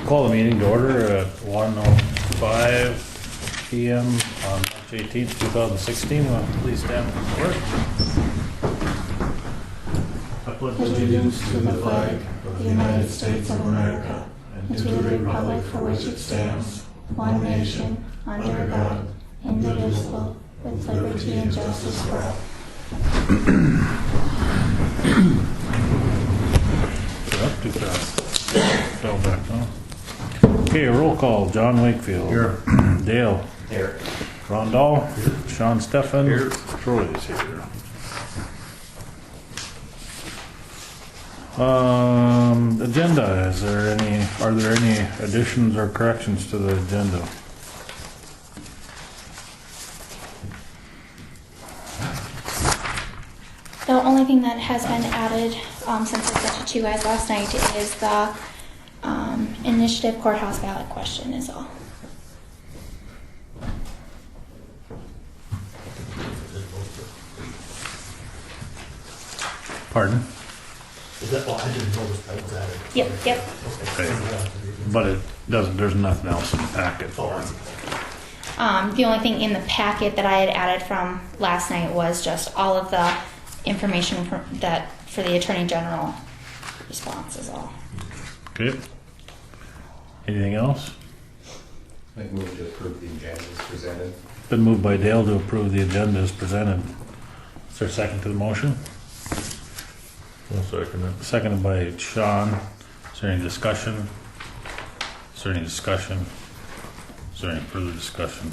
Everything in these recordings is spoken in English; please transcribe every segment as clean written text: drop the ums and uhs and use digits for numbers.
Call the meeting to order at 1:05 p.m. on March 18th, 2016. Please stand for the pledge. I pledge Allegiance to the flag of the United States of America and to the republic for which it stands, one nation, under God, indivisible, with liberty and justice for all. Up too fast. Fell back down. Okay, roll call. John Wakefield. Here. Dale. Here. Rondell. Here. Sean Steffen. Here. Troy is here. Agenda. Are there any additions or corrections to the agenda? The only thing that has been added since I sent it to you guys last night is the initiative courthouse ballot question is all. Pardon? Is that, I didn't notice that was added. Yep. Okay. But it doesn't, there's nothing else in the packet for it. The only thing in the packet that I had added from last night was just all of the information for the Attorney General response is all. Okay. Anything else? I move to approve the agenda as presented. Been moved by Dale to approve the agenda as presented. Is there a second to the motion? I'll second it. Seconded by Sean. Is there any discussion? Is there any further discussion?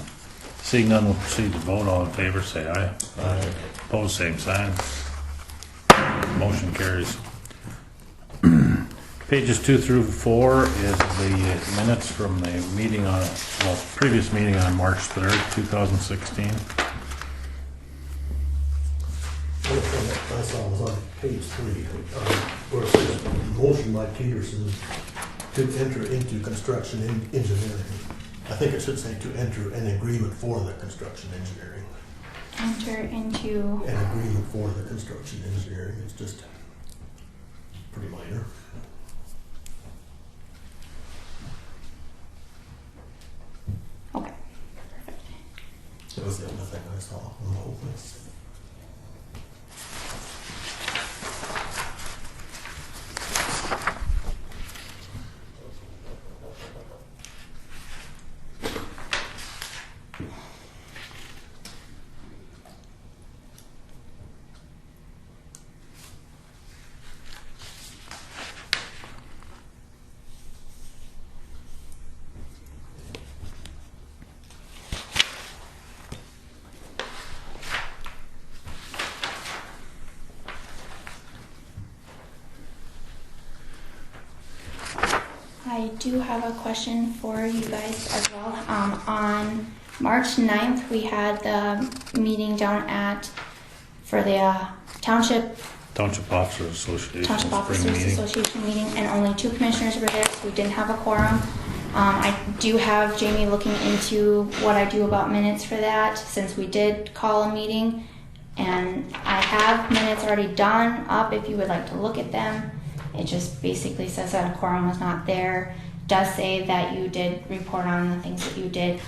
Seeing none, we'll proceed to vote. All in favor, say aye. Aye. Opposed, same sign. Motion carries. Pages 2 through 4 is the minutes from the meeting previous meeting on March 3rd, 2016. The only thing that I saw was on page 3, where it says motion by Peterson to enter into construction engineering. I think it should say to enter an agreement for the construction engineering. Enter into An agreement for the construction engineering. It's just pretty minor. okay. That was the only thing I saw on the whole list. I do have a question for you guys as well. On March 9th, we had the meeting down for the Township Officers Association Officers spring meeting. Association meeting, and only 2 commissioners were there, so we didn't have a quorum. I do have Jamie looking into what I do about minutes for that, since we did call a meeting, and I have minutes already done up if you would like to look at them. It just basically says that a quorum was not there. It does say that you did report on the things that you did.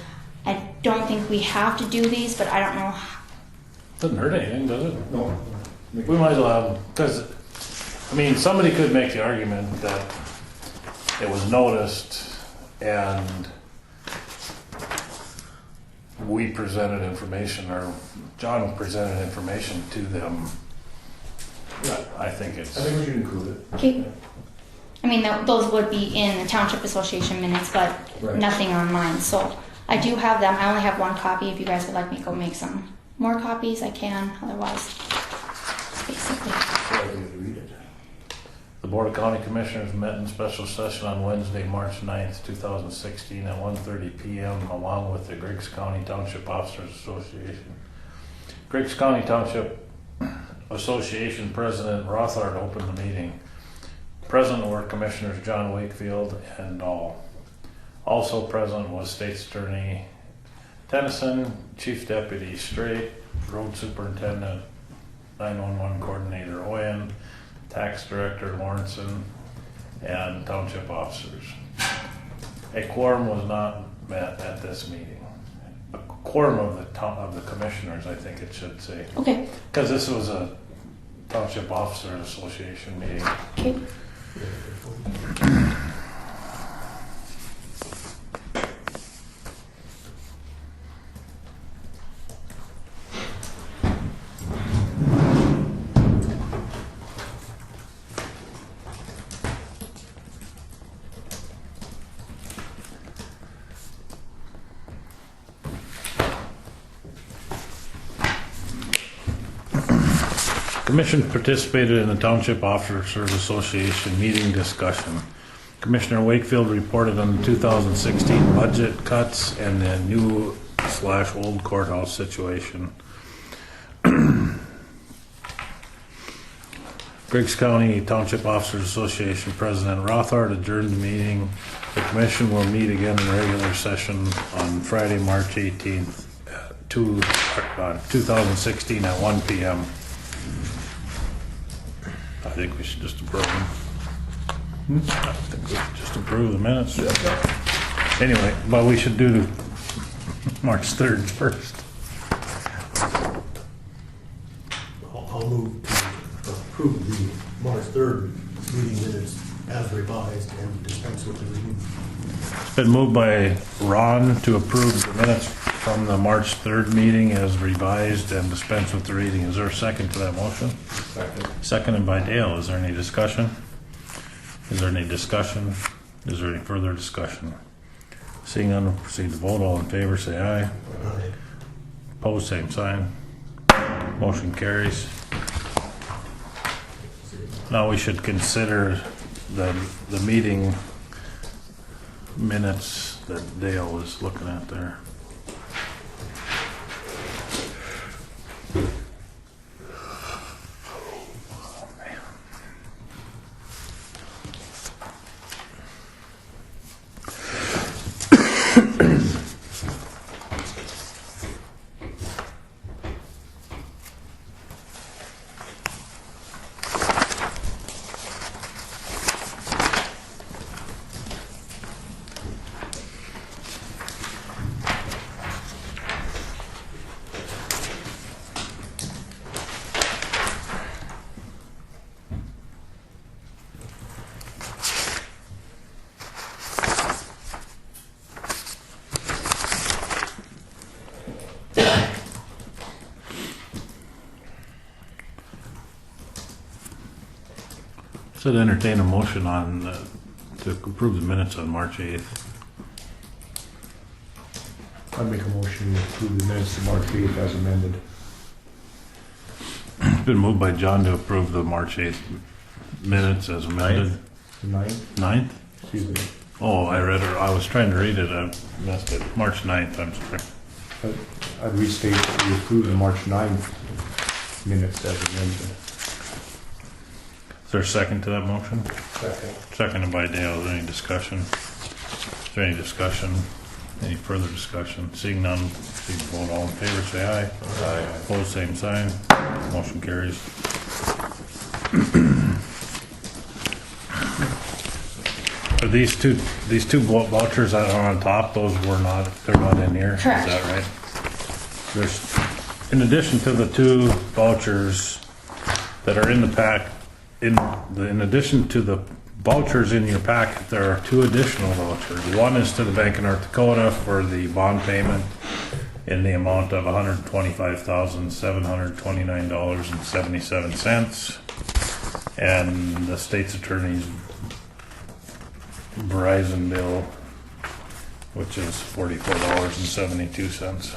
I don't think we have to do these, but I don't know. Doesn't hurt anything, does it? No. We might as well have them, because, I mean, somebody could make the argument that it was noticed and we presented information, or John presented information to them. I think I think we should include it. Okay. I mean, those would be in the Township Association minutes, but Right. nothing on mine. So I do have them. I only have 1 copy. If you guys would like me to go make some more copies, I can. Otherwise, basically. So I think we read it. The Board of County Commissioners met in special session on Wednesday, March 9th, 2016 at 1:30 p.m. along with the Griggs County Township Officers Association. Griggs County Township Association President Rothard opened the meeting. Present were Commissioners John Wakefield and Dahl. Also present was State's Attorney Tennyson, Chief Deputy Strait, Road Superintendent 911 Coordinator Oyen, Tax Director Lawrenson, and Township officers. A quorum was not met at this meeting. A quorum of the commissioners, I think it should say. Okay. Because this was a Township Officers Association meeting. Okay. Commission participated in the Township Officers Association meeting discussion. Commissioner Wakefield reported on the 2016 budget cuts and the new/old courthouse situation. Griggs County Township Officers Association President Rothard adjourned the meeting. The commission will meet again in regular session on Friday, March 18th, 2016 at 1 p.m. I think we should just approve them. I think we should just approve the minutes. Anyway, but we should do the March 3rd first. I'll move to approve the March 3rd meeting minutes as revised and dispense with the reading. It's been moved by Ron to approve the minutes from the March 3rd meeting as revised and dispense with the reading. Is there a second to that motion? Second. Seconded by Dale. Is there any discussion? Is there any discussion? Is there any further discussion? Seeing none, we'll proceed to vote. All in favor, say aye. Aye. Opposed, same sign. Motion carries. Now we should consider the meeting minutes that Dale was looking at there. Should entertain a motion on to approve the minutes on March 8th. I make a motion to approve the minutes of March 8th as amended. It's been moved by John to approve the March 8th minutes as amended. 9th? 9th? Excuse me. Oh, I read it. I was trying to read it. I missed it. March 9th, I'm sorry. I'd restate that we approve the March 9th minutes as amended. Is there a second to that motion? Second. Seconded by Dale. Is there any discussion? Is there any discussion? Any further discussion? Seeing none, please vote. All in favor, say aye. Aye. Opposed, same sign. Motion carries. Are these two vouchers that are on top, they're not in here? Correct. Is that right? There's, in addition to the two vouchers that are in the pack, in addition to the vouchers in your packet, there are two additional vouchers. One is to the Bank of North Dakota for the bond payment in the amount of $125,729.77, and the state's attorney's Verizon bill, which is $44.72.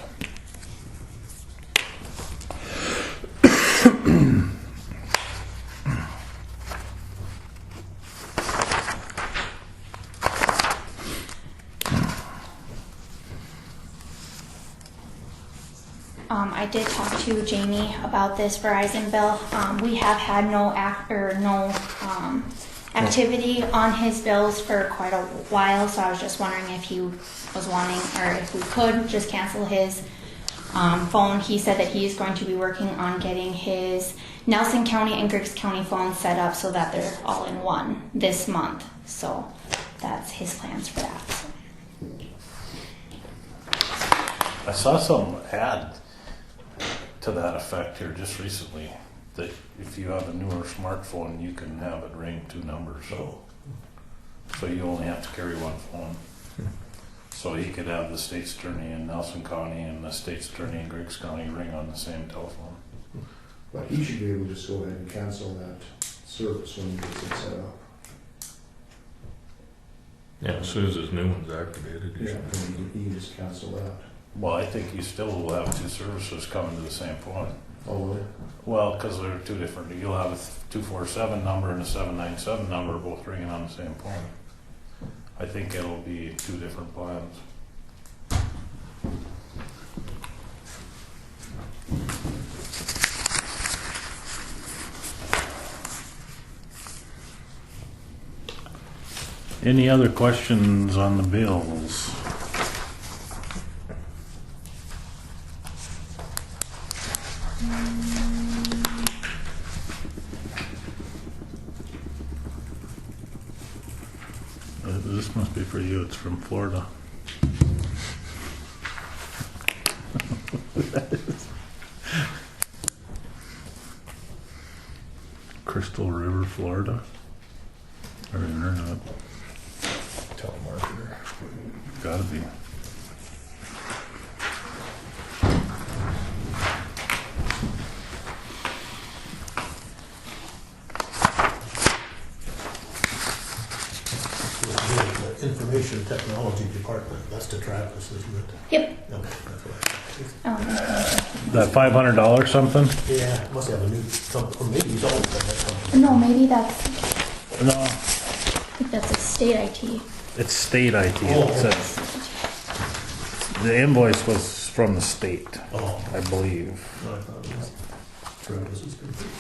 I did talk to Jamie about this Verizon bill. We have had no activity on his bills for quite a while, so I was just wondering if he was wanting, or if we could just cancel his phone. He said that he is going to be working on getting his Nelson County and Griggs County phones set up so that they're all in one this month. So that's his plans for that. So. I saw some ad to that effect here just recently, that if you have a newer smartphone, you can have it ring 2 numbers. So you only have to carry 1 phone. So he could have the state's attorney in Nelson County and the state's attorney in Griggs County ring on the same telephone. But he should be able to just go ahead and cancel that service when he gets it set up. Yeah, as soon as his new one's activated, you Yeah, should. and he can just cancel that. Well, I think you still will have 2 services coming to the same point. Oh, really? Well, because they're 2 different, you'll have a 247 number and a 797 number both ringing on the same phone. I think it'll be 2 different plans. Any other questions on the bills? This must be for you, it's from Florida. Crystal River, Florida? Or internet? Telemarketer. Gotta be. The information technology department, that's to Travis, isn't it? Yep. Okay, that's right. That $500 something? Yeah, must have a new company, or maybe he's always got that company. No, maybe that's, No, I think that's a state IT. it's state IT. Oh. It says. The invoice was from the state, Oh, I believe. no, I thought it was Travis's company.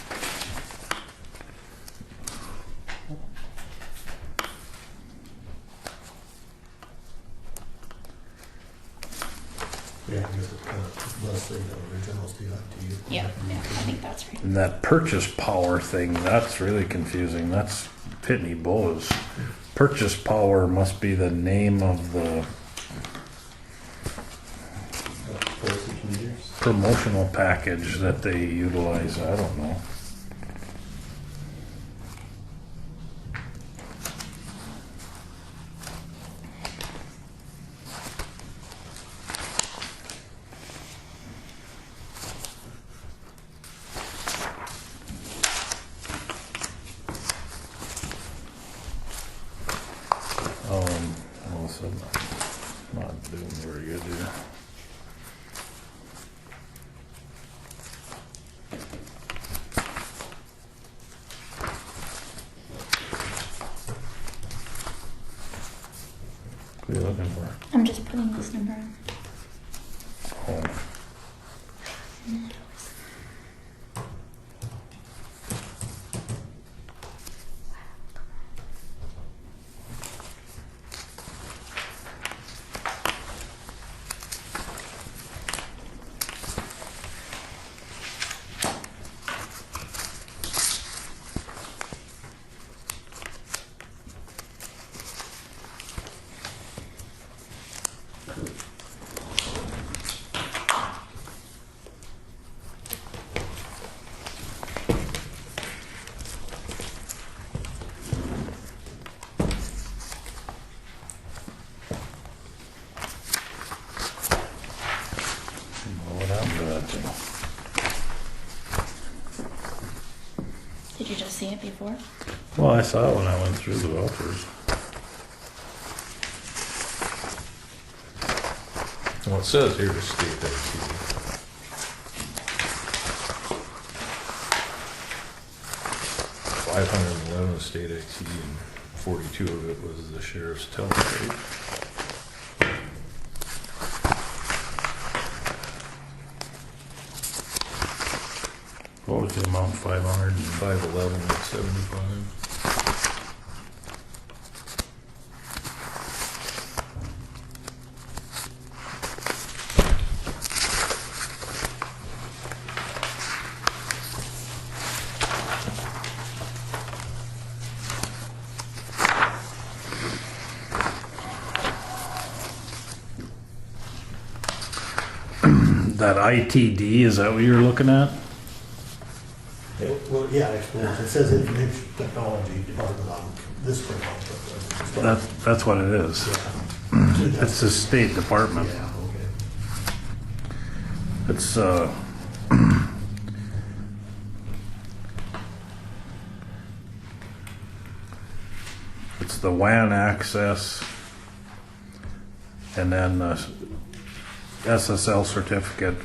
Yeah, I guess it kind of does say the original CIT. Yeah, I think that's right. And that purchase power thing, that's really confusing. That's Pitney Bowes. Purchase power must be the name of the promotional package that they utilize. I don't know. All of a sudden, I'm not doing very good here. What are you looking for? I'm just putting this number in. Oh. What happened to that thing? Did you just see it before? Well, I saw it when I went through the vouchers. Well, it says here to state that $511 state IT and 42 of it was the sheriff's telegraph. What was the amount? 500 and 511 and 75. that ITD, is that what you're looking at? Well, yeah, I suppose. It says Information Technology Department on this print. That's what it is. Yeah. It's a state department. Yeah, okay. It's, it's the WAN access and then the SSL certificate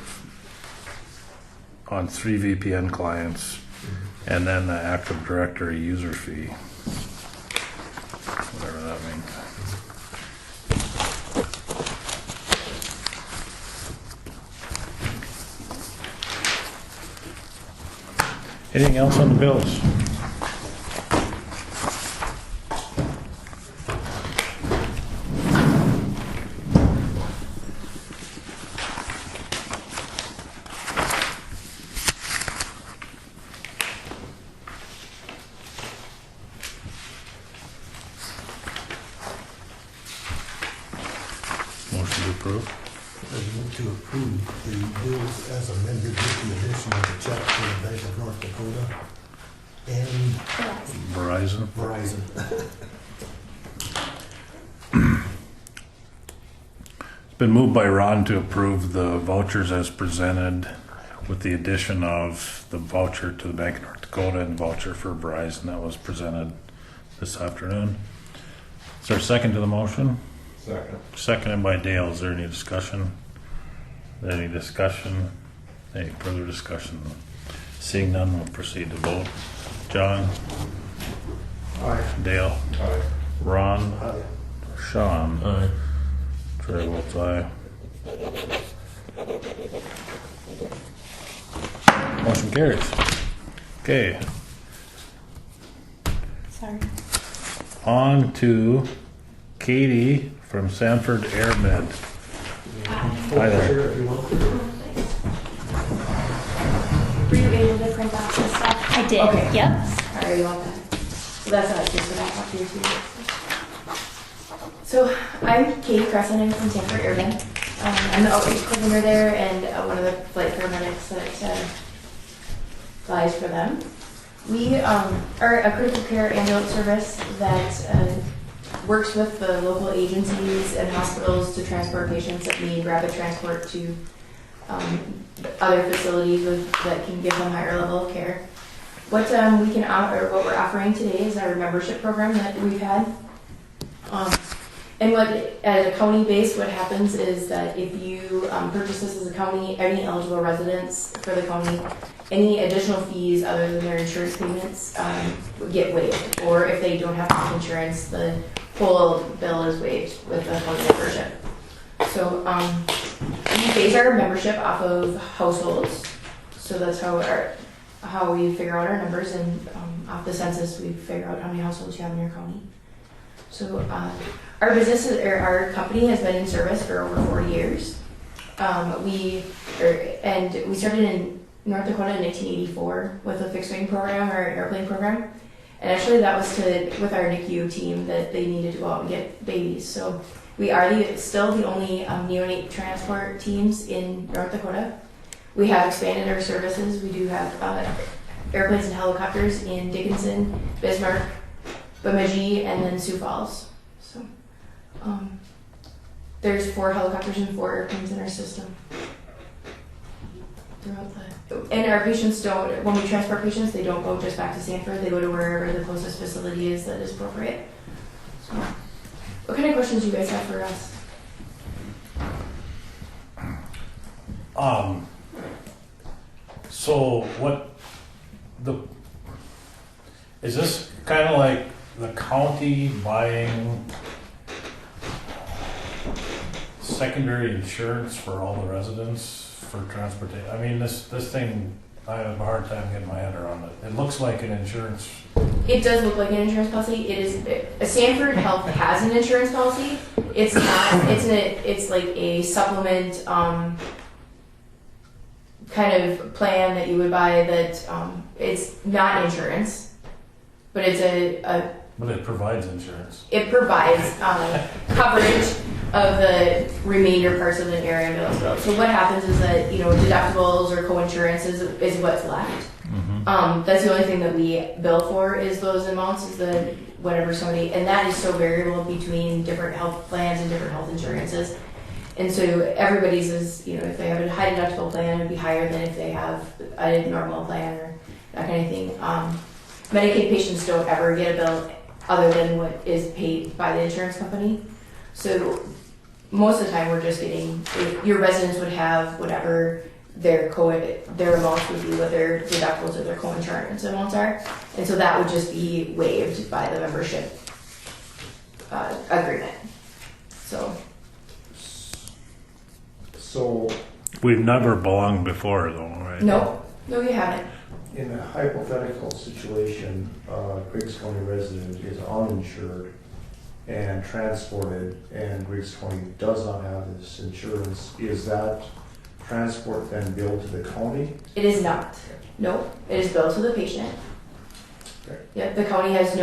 on 3 VPN clients and then the Active Directory user fee. Whatever that means. Anything else on the bills? Motion to approve. I move to approve the bills as amended with the addition of the check for the Bank of North Dakota and Verizon. Verizon. It's been moved by Ron to approve the vouchers as presented with the addition of the voucher to the Bank of North Dakota and voucher for Verizon that was presented this afternoon. Is there a second to the motion? Second. Seconded by Dale. Is there any discussion? Any discussion? Any further discussion? Seeing none, we'll proceed to vote. John? Aye. Dale? Aye. Ron? Aye. Sean? Aye. Trey votes aye. Motion carries. Okay, Sorry. on to Katie from Sanford Air Med. Hi there. Sure, if you want. Were you able to print out this stuff? I did. Okay. Yep. Sorry, you want that? That's not just what I have here too. So I'm Katie Crescent. I'm from Sanford Airmen. I'm the outreach coordinator there and one of the flight paramedics that flies for them. We are a critical care ambulance service that works with the local agencies and hospitals to transport patients that need rapid transport to other facilities that can give them higher level of care. What we can offer, what we're offering today is our membership program that we've had. And what at a county base, what happens is that if you purchase this as a county, any eligible residents for the county, any additional fees other than their insurance payments get waived. Or if they don't have health insurance, the whole bill is waived with the county membership. So we base our membership off of households. So that's how we figure out our numbers, and off the census we figure out how many households you have in your county. So our business, or our company, has been in service for over 40 years. We started in North Dakota in 1984 with a fixed wing program or airplane program. And actually that was with our NICU team that they needed to go out and get babies. So we are still the only neonate transport teams in North Dakota. We have expanded our services. We do have airplanes and helicopters in Dickinson, Bismarck, Bemidji, and then Sioux Falls. So there's 4 helicopters and 4 airplanes in our system. And our patients don't, when we transport patients, they don't go just back to Sanford, they go to wherever the closest facility is that is appropriate. So, what kind of questions do you guys have for us? So is this kind of like the county buying secondary insurance for all the residents for transportation? I mean, this thing, I have a hard time getting my head around it. It looks like an insurance. It does look like an insurance policy. It is, Sanford Health has an insurance policy. It's not, it's like a supplement, kind of plan that you would buy that, it's not insurance, but it's But it provides insurance. it provides coverage of the remainder parts of the area bills bill. So what happens is that, deductibles or co-insurance is what's left. That's the only thing that we bill for is those amounts, is the whatever somebody, and that is so variable between different health plans and different health insurances. And so everybody's is, if they have a high deductible plan, it'd be higher than if they have a normal plan or that kind of thing. Medicaid patients don't ever get a bill other than what is paid by the insurance company. So most of the time we're just getting, your residents would have whatever their amounts would be, what their deductibles or their co-insurance amounts are. And so that would just be waived by the membership agreement. So, We've never belonged before though, right? No, you haven't. in a hypothetical situation, Griggs County resident is uninsured and transported, and Griggs County does not have this insurance, is that transport then billed to the county? It is not. No, it is billed to the patient. Okay. Yep, the county has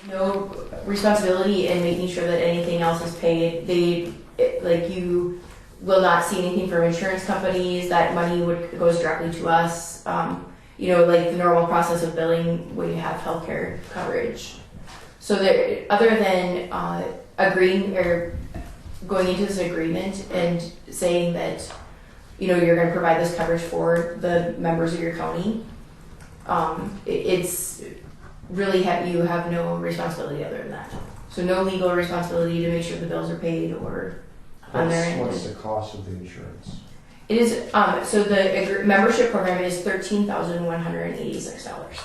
no responsibility in making sure that anything else is paid. You will not see anything from insurance companies. That money goes directly to us. Like the normal process of billing when you have healthcare coverage. So there, other than agreeing or going into this agreement and saying that, you're going to provide this coverage for the members of your county, it's really you have no responsibility other than that. So no legal responsibility to make sure the bills are paid or on their end. What's the cost of the insurance? It is, so the membership program is $13,186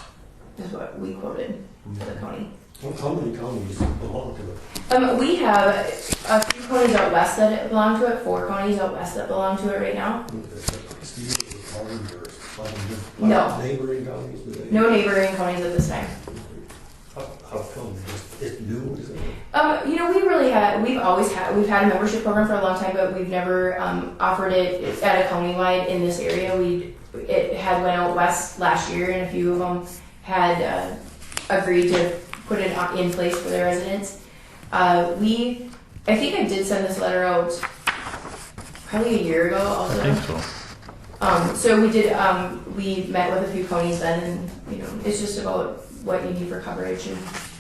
is what we quoted to the county. How many counties belong to it? We have a few counties out west that belong to it, 4 counties out west that belong to it right now. No. Neighboring counties? Do they? No neighboring counties at this time. How come? It's new, is it? We've had a membership program for a long time, but we've never offered it at a countywide in this area. It had went out west last year, and a few of them had agreed to put it in place for their residents. I think I did send this letter out probably a year ago also. I think so. So we did, we met with a few counties then, and, it's just about what you need for coverage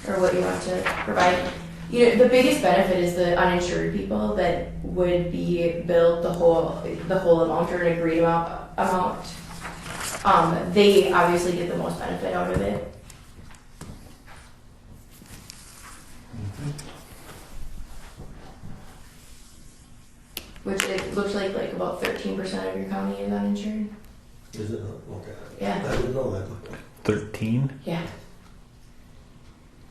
or what you want to provide. The biggest benefit is the uninsured people that would be billed the whole amount or an agreed amount. They obviously get the most benefit out of it. Which it looks like about 13% of your county is uninsured. Is it? Okay. Yeah. I didn't know that. 13? Yeah.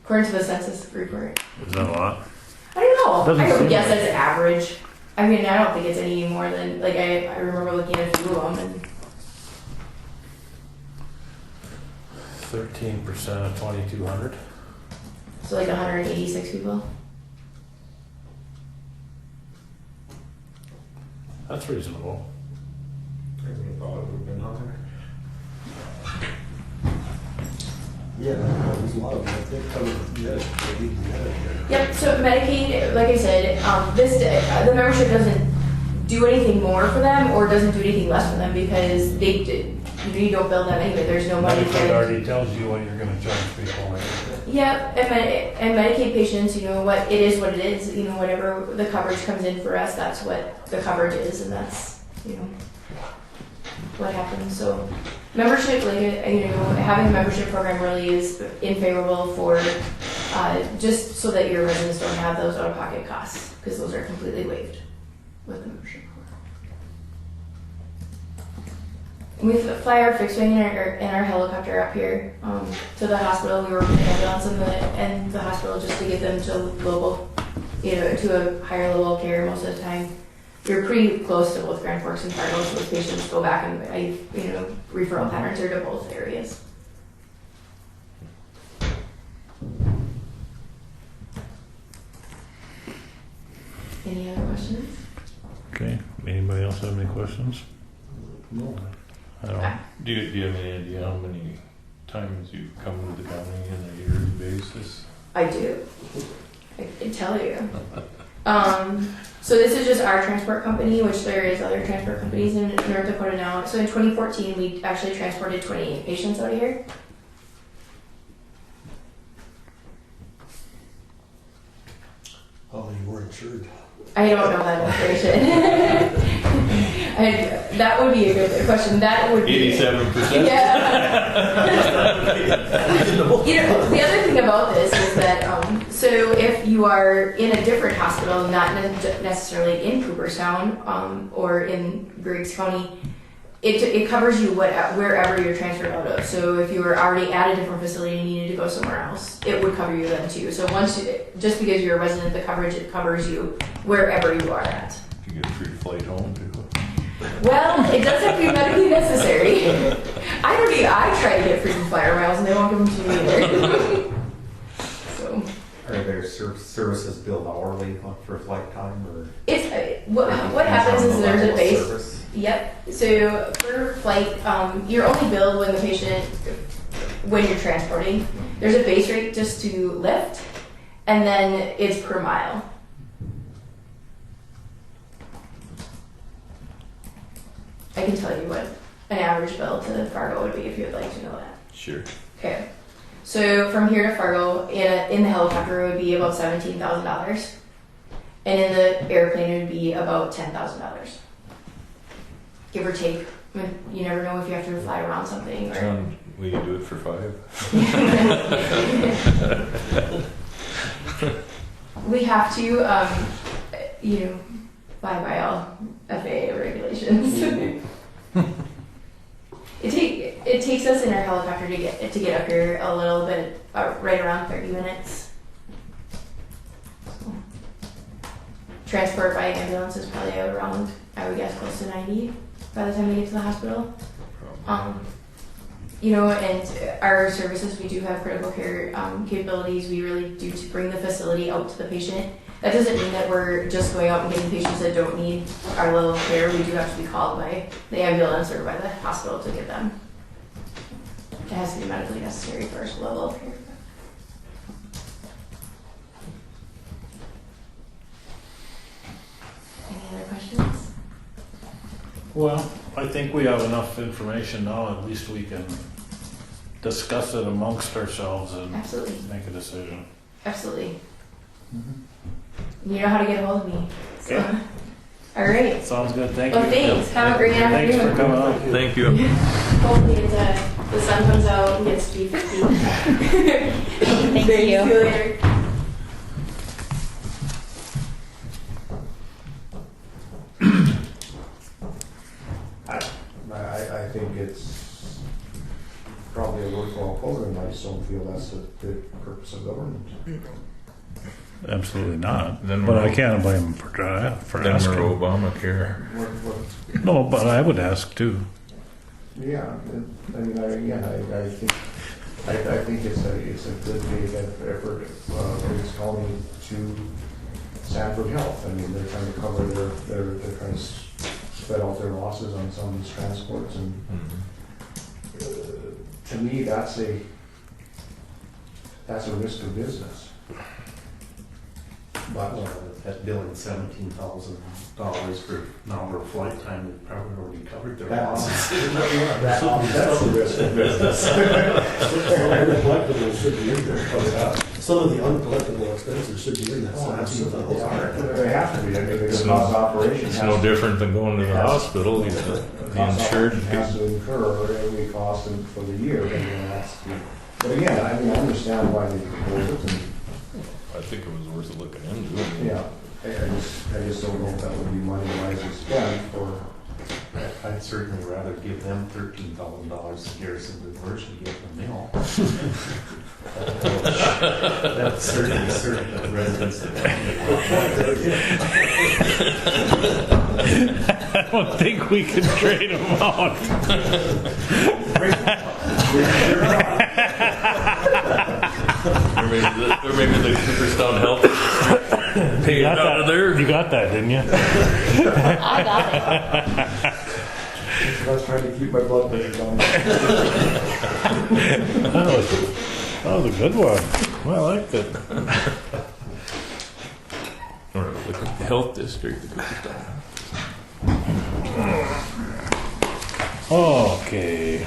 According to the census report. Is that a lot? I don't know. Doesn't I would seem guess like as average. I mean, I don't think it's any more than, I remember looking at a few of them and 13% of 2,200. so 186 people. That's reasonable. I would have thought it would have been higher. Yeah, there's a lot of them. I think Medicare. Yep, so Medicaid, like I said, the membership doesn't do anything more for them or doesn't do anything less for them because you don't bill them anyway. There's no money Medicaid already tells you what you're going to charge people. Right? Yep, and Medicaid patients, what it is, what it is. Whatever the coverage comes in for us, that's what the coverage is, and that's what happens. So membership, having a membership program really is unfavorable for just so that your residents don't have those out-of-pocket costs because those are completely waived with the membership program. We fly our fixed wing and our helicopter up here to the hospital. We work with the ambulance and the hospital just to get them to local, to a higher level of care most of the time. You're pretty close to both Grand Forks and Fargo, so those patients go back and referral patterns are to both areas. Any other questions? Okay. Anybody else have any questions? No. I don't. Do you have any idea how many times you come to the county on a yearly basis? I do. I can tell you. So this is just our transport company, which there is other transport companies in North Dakota now. So in 2014, we actually transported 28 patients out of here. How many were insured? I don't know that information. That would be a good question. That would be 87%. Yeah. The other thing about this is that so if you are in a different hospital, not necessarily in Cooperstown or in Griggs County, it covers you wherever you're transferred out of. So if you were already at a different facility and needed to go somewhere else, it would cover you then too. So just because you're a resident, the coverage, it covers you wherever you are at. You get a free flight home too. Well, it does have to be medically necessary. I try to get freaking flyer miles and they won't give them to me either. So Are their services billed hourly for flight time, or? it's what happens is there's a base. Service? Yep. So for flight, you're only billed when you're transporting. There's a base rate just to lift, and then it's per mile. I can tell you what an average bill to Fargo would be if you would like to know that. Sure. Okay. So from here to Fargo, in the helicopter it would be about $17,000, and in the airplane it would be about $10,000, give or take. I mean, you never know if you have to fly around something. Or John, we can do it for 5. we have to, fly by all FAA regulations. It takes us in our helicopter to get up here a little bit, right around 30 minutes. So, transport by ambulance is probably around, I would guess, close to 90 by the time we get to the hospital. And our services, we do have critical care capabilities. We really do to bring the facility out to the patient. That doesn't mean that we're just going out and getting patients that don't need our level of care. We do have to be called by the ambulance or by the hospital to get them. It has to be medically necessary for our level of care. Any other questions? Well, I think we have enough information now, at least we can discuss it amongst ourselves and Absolutely. make a decision. Absolutely. You know how to get a hold of me. So. Okay. All right. Sounds good, thank Well, you. thanks. Have a great Thanks afternoon. for coming out. Thank you. Hopefully the sun comes out and gets to be 50. Thank See you. you later. I think it's probably a worthwhile program. I just don't feel that's the purpose of government. Absolutely not. Then But we're- I can't blame him for Then we're asking. Obamacare. No, but I would ask too. Yeah, I think it's a good big effort for this county to Sanford Health. I mean, they're trying to cover they're trying to spread out their losses on some of these transports, and to me, that's a risk of business. But at billing $17,000 for an hour of flight time, they probably already covered their losses. That's a risk of business. Some of the uncollectible expenses should be in that $17,000. They have to be. I mean, the It's cost of no- operation It's has no to- different than going to the hospital. The cost of insured operation has to incur every cost for the year. But again, I understand why they propose it. And, I think it was worth looking into. yeah, I just don't know if that would be money wisely spent for. I'd certainly rather give them $13,000 a year than the version to get the mill. That's certainly certain that residents that I don't think we can trade them out. Or maybe the Cooperstown Health pay it out of there. You got that, didn't you? I got it. I was trying to keep my blood pressure down. That was a good one. Well, I liked it. Or liquor Health District of Cooperstown. Okay,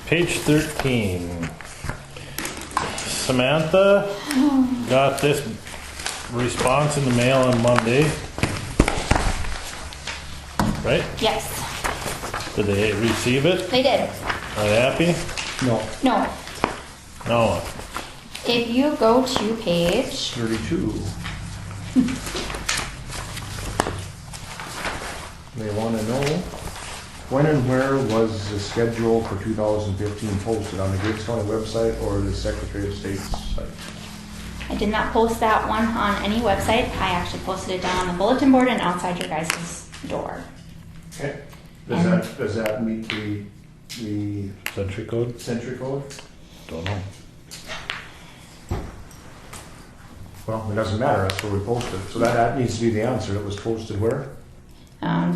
page 13. Samantha got this response in the mail on Monday, right? Yes, Did they receive it? they did. Are they happy? No, No, No. if you go to page, 32. They want to know, when and where was the schedule for 2015 posted on the Griggs County website or the Secretary of State's site? I did not post that one on any website. I actually posted it down on the bulletin board and outside your guys' door. Okay. Does that meet the Century code? century code? Don't know. Well, it doesn't matter, that's where we posted. So that needs to be the answer. It was posted where?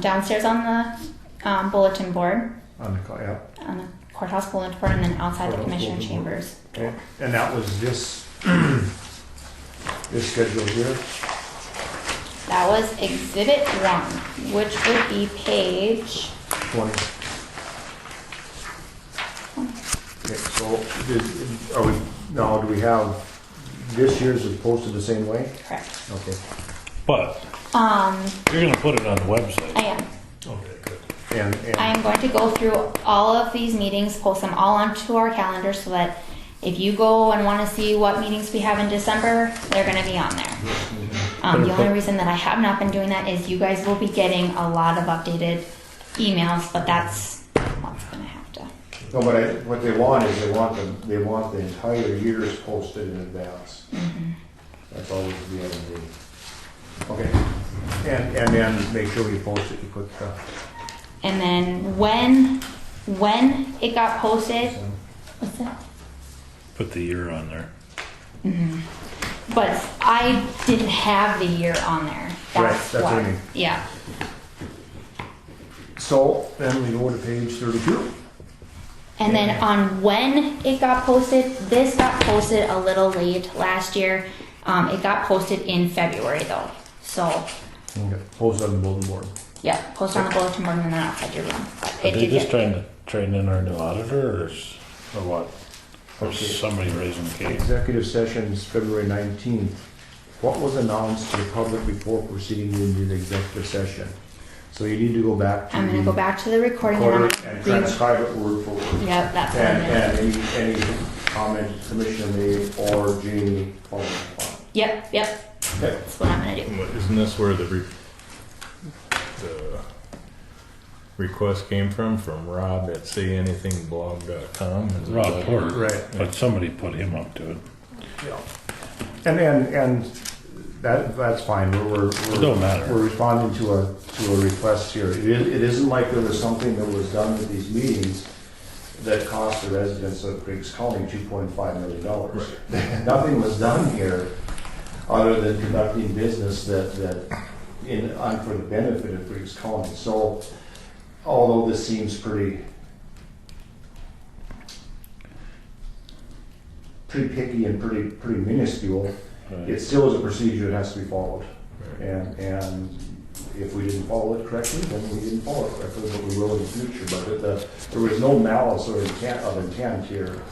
Downstairs on the bulletin board, On the, yeah. on the courthouse bulletin board, and then outside the Courthouse commissioner bulletin board. chambers. Okay. And that was this, this schedule here? That was exhibit 1, which would be page, 20. Okay, so are we, now do we have, this year's is posted the same way? correct. Okay. But you're gonna put it on the website. I am. Okay, good. And I am going to go through all of these meetings, post them all onto our calendar so that if you go and want to see what meetings we have in December, they're going to be on there. The only reason that I have not been doing that is you guys will be getting a lot of updated emails, but that's what's going to have to. no, but what they want is they want the entire years posted in advance. That's always the end of the. Okay. And then make sure we post it. You put. And then when it got posted, what's that? Put the year on there. But I didn't have the year on there. Right, that's what I mean. Yeah. So then we go to page 32. And then on when it got posted, this got posted a little late last year. It got posted in February though. So, Okay. Post on the bulletin board. yeah, post on the bulletin board and then outside your room. But Are it they did just get, trying to train in our new auditor or what? Or Okay. somebody raising the case? Executive sessions, February 19th. What was announced to the public before proceeding into the executive session? So you need to go back to I'm gonna the go back to the recording and I'm recorder and gonna transcribe it word for word. Yep, that's what I'm And gonna any comment Commissioner made or Jamie following upon. Yep, Okay. that's what I'm gonna do. Isn't this where the request came from Rob at sayanythingblog.com? Rob Porter. Right. But somebody put him up to it. And that's fine. We're don't matter. We're responding to a request here. It isn't like there was something that was done at these meetings that cost the residents of Griggs County $2.5 million. Nothing was done here other than conducting business that for the benefit of Griggs County. So although this seems pretty picky and pretty minuscule, it still is a procedure that has to be followed. And if we didn't follow it correctly, then we didn't follow it correctly, but we will in the future. But there was no malice or intent here.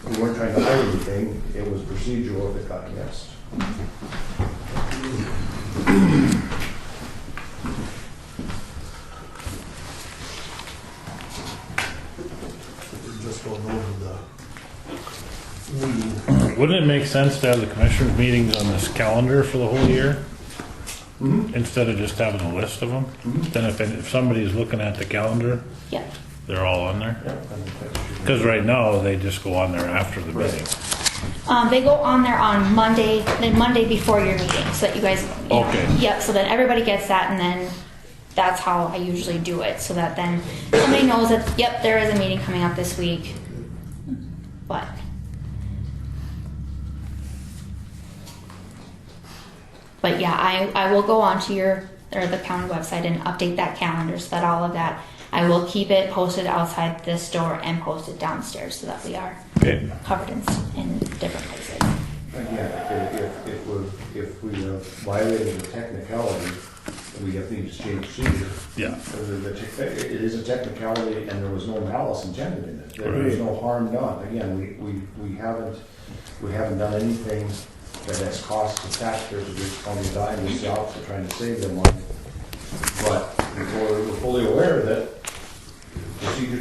We weren't trying to hide anything. It was procedural if it got missed. We're just going over the meeting. Wouldn't it make sense to have the commissioners' meetings on this calendar for the whole year? Instead of just having a list of them? Then if somebody's looking at the calendar, Yep. they're all on there? Because right now, they just go on there after the meeting. They go on there on Monday, the Monday before your meeting, so that you guys, you know, Okay. yep, so that everybody gets that, and then that's how I usually do it, so that then somebody knows that, yep, there is a meeting coming up this week. But yeah, I will go on to the county website and update that calendar so that all of that, I will keep it posted outside this door and posted downstairs so that we are Okay. covered in different places. Again, if we we have violated the technicality, we have to change procedure. Yeah. It is a technicality and there was no malice intended in it. There is no harm done. Again, we haven't done anything that has cost the taxpayers of Griggs County a dime. It's the opposite, trying to save them money. But we're fully aware that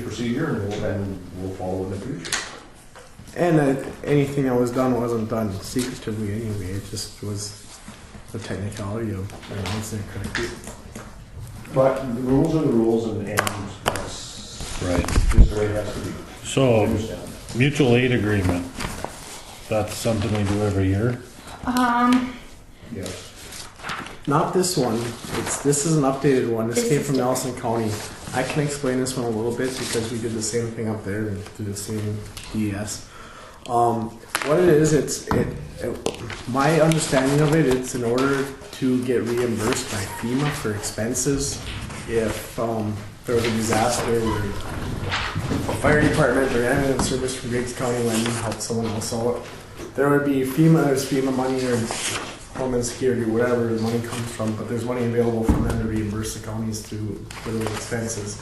procedure, and we'll follow in the future. And anything that was done wasn't done secretively anyway. It just was the technicality of announcing it correctly. But the rules are the rules, and that's Right. just the way it has to be. I So, understand. mutual aid agreement, that's something we do every year? Yes. Not this one. This is an updated one. This This came is from different. Nelson County. I can explain this one a little bit because we did the same thing up there and do the same DES. What it is, my understanding of it, it's in order to get reimbursed by FEMA for expenses if there was a disaster or a fire department or ambulance service from Griggs County went and helped someone else out. There would be there's FEMA money or Homeland Security, whatever the money comes from, but there's money available for them to reimburse the counties for those expenses.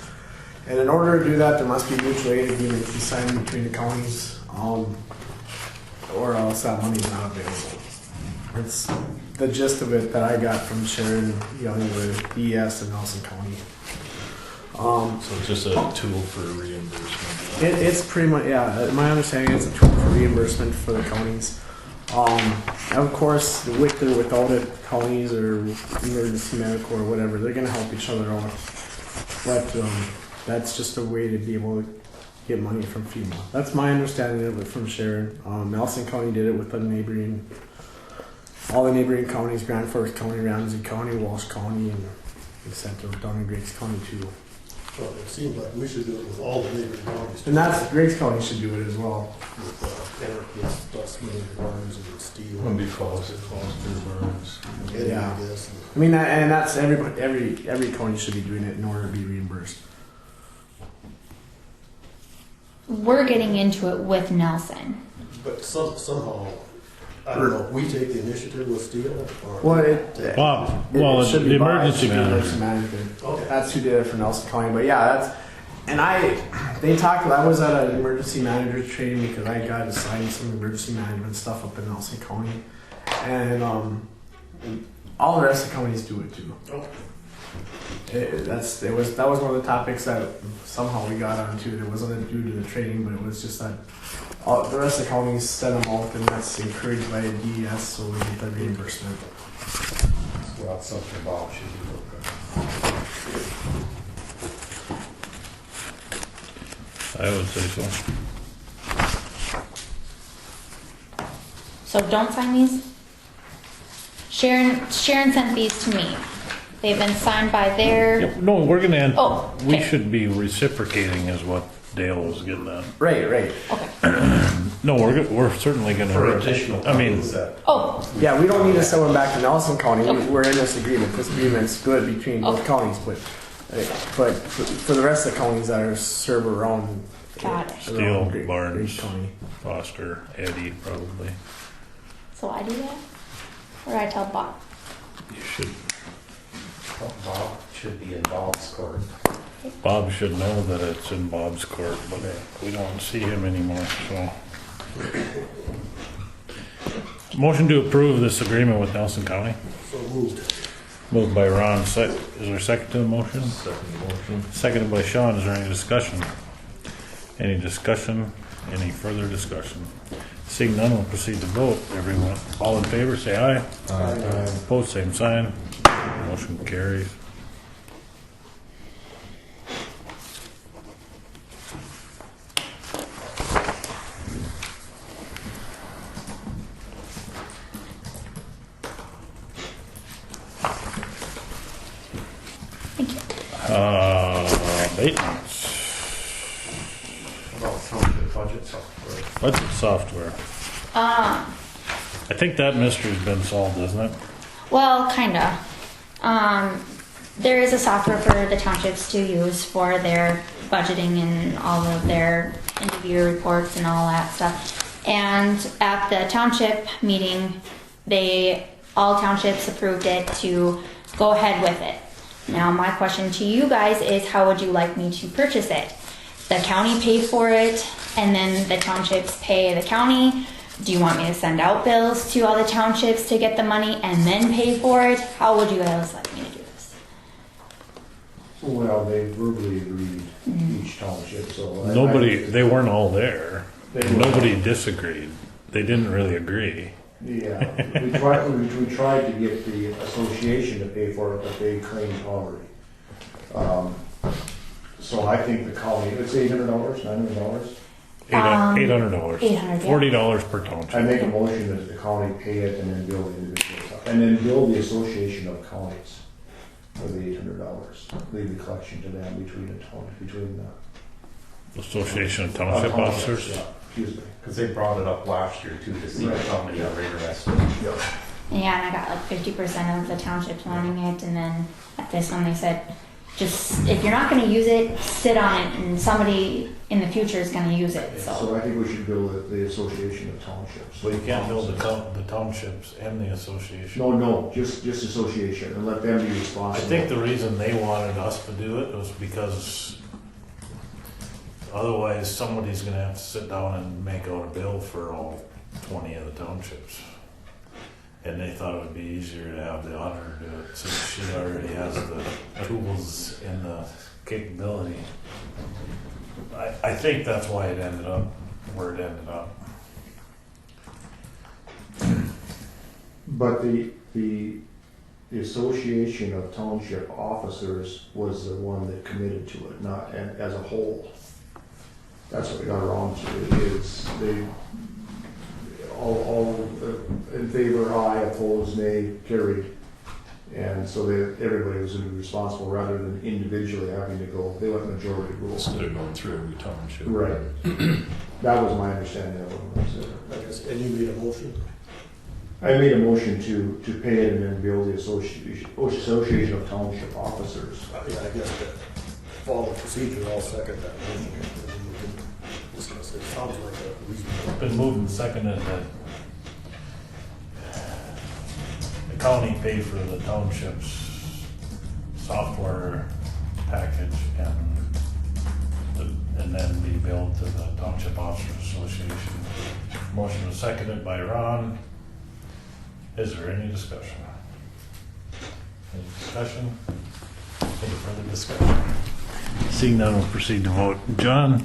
And in order to do that, there must be a mutual aid agreement to be signed between the counties, or else that money is not available. It's the gist of it that I got from Sharon Young with DES in Nelson County. So it's just a tool for reimbursement. It's pretty much, yeah, my understanding is a tool for reimbursement for the counties. Of course, with or without it, counties or emergency medical or whatever, they're gonna help each other out. But that's just a way to be able to get money from FEMA. That's my understanding of it from Sharon. Nelson County did it with all the neighboring counties, Grand Forks County, Ramsey County, Walsh County, and etc. down in Griggs County too. Well, it seems like we should do it with all the neighboring counties. And that's, Griggs County should do it as well. With Anarchy, plus Main Farms and Steel. When be Foster Burns. Getting, Yeah. I guess. I mean, and that's every county should be doing it in order to be reimbursed. We're getting into it with Nelson. But somehow, I don't know, we take the initiative with Steel or? Well, Bob, well, should the be Bob, emergency it should be manager. manager. Okay. That's who did it for Nelson County. But yeah, I was at an emergency manager training because I got assigned some emergency management stuff up in Nelson County, and all the rest of the counties do it too. Okay. That was one of the topics that somehow we got onto. It wasn't due to the training, but it was just that the rest of the counties send them out, and that's encouraged by a DES, so we get the reimbursement. Well, that's something Bob should be looking at. I would say so. So don't sign these. Sharon sent these to me. They've been signed by their. Yep, no, we're gonna end. Oh, We okay. should be reciprocating is what Dale was getting at. Right. Okay. No, we're certainly For gonna, additional. I mean, copies that Oh, Yeah, we don't need to send them back to Nelson County. Okay. We're in this agreement. This agreement's good between both Okay. counties, but for the rest of the counties that are served around, Got it. around Steel, Griggs Barnes. County. Foster, Eddie, probably. so I do that? Or do I tell Bob? You should, Bob should be in Bob's court. Bob should know that it's in Bob's court, but we don't see him anymore, so. Motion to approve this agreement with Nelson County. So moved. Moved by Ron. Is there a second to the motion? Second motion. Seconded by Sean. Is there any discussion? Any discussion? Any further discussion? Seeing none, we'll proceed to vote. Everyone, all in favor, say aye. Aye. Opposed, same sign. Motion carries. Thank you. Maintenance. About some of the budget software. Budget software. I think that mystery's been solved, isn't it? Well, kinda. There is a software for the townships to use for their budgeting and all of their end-of-year reports and all that stuff. And at the township meeting, they all townships approved it to go ahead with it. Now my question to you guys is, how would you like me to purchase it? The county pay for it and then the townships pay the county? Do you want me to send out bills to all the townships to get the money and then pay for it? How would you guys like me to do this? Well, they verbally agreed, each township, so. They weren't all there. They were- Nobody disagreed. They didn't really agree. Yeah, we tried to get the association to pay for it, but they claimed poverty. So I think the county, it's $800, $900. $800. $800, yeah. $40 per I township. make a motion that the county pay it and then bill the individuals, and then bill the association of counties for the $800. Leave the collection to them between the Association of Township Officers. Yeah, excuse me. Because they brought it up last year too, to see Right. how many are interested. Yeah. Yeah, and I got like 50% of the townships wanting it, and then at this one they said, just, if you're not gonna use it, sit on it, and somebody in the future is gonna use it, so. So I think we should bill the association of townships. So you can't build the townships and the association. No, just association, and let them be I responsible. think the reason they wanted us to do it was because otherwise somebody's gonna have to sit down and make out a bill for all 20 of the townships. And they thought it would be easier to have the auditor do it, since she already has the tools and the capability. I think that's why it ended up where it ended up. But the association of township officers was the one that committed to it, not as a whole. That's what we got around to, is they, all in favor, aye, opposed, nay, carried. And so everybody was gonna be responsible rather than individually having to go, they went majority rule. Instead of going through every township. Right. That was my understanding of what it was. And you made a motion? I made a motion to pay it and then bill the association of township officers. Yeah, I guess to follow the procedure, I'll second that motion. And then we can discuss it. Sounds like a reasonable. Been moved and seconded that the county pay for the township's software package and then be billed to the Township Officers Association. Motion was seconded by Ron. Is there any discussion? Any discussion? Any further discussion? Seeing none, we'll proceed to vote. John?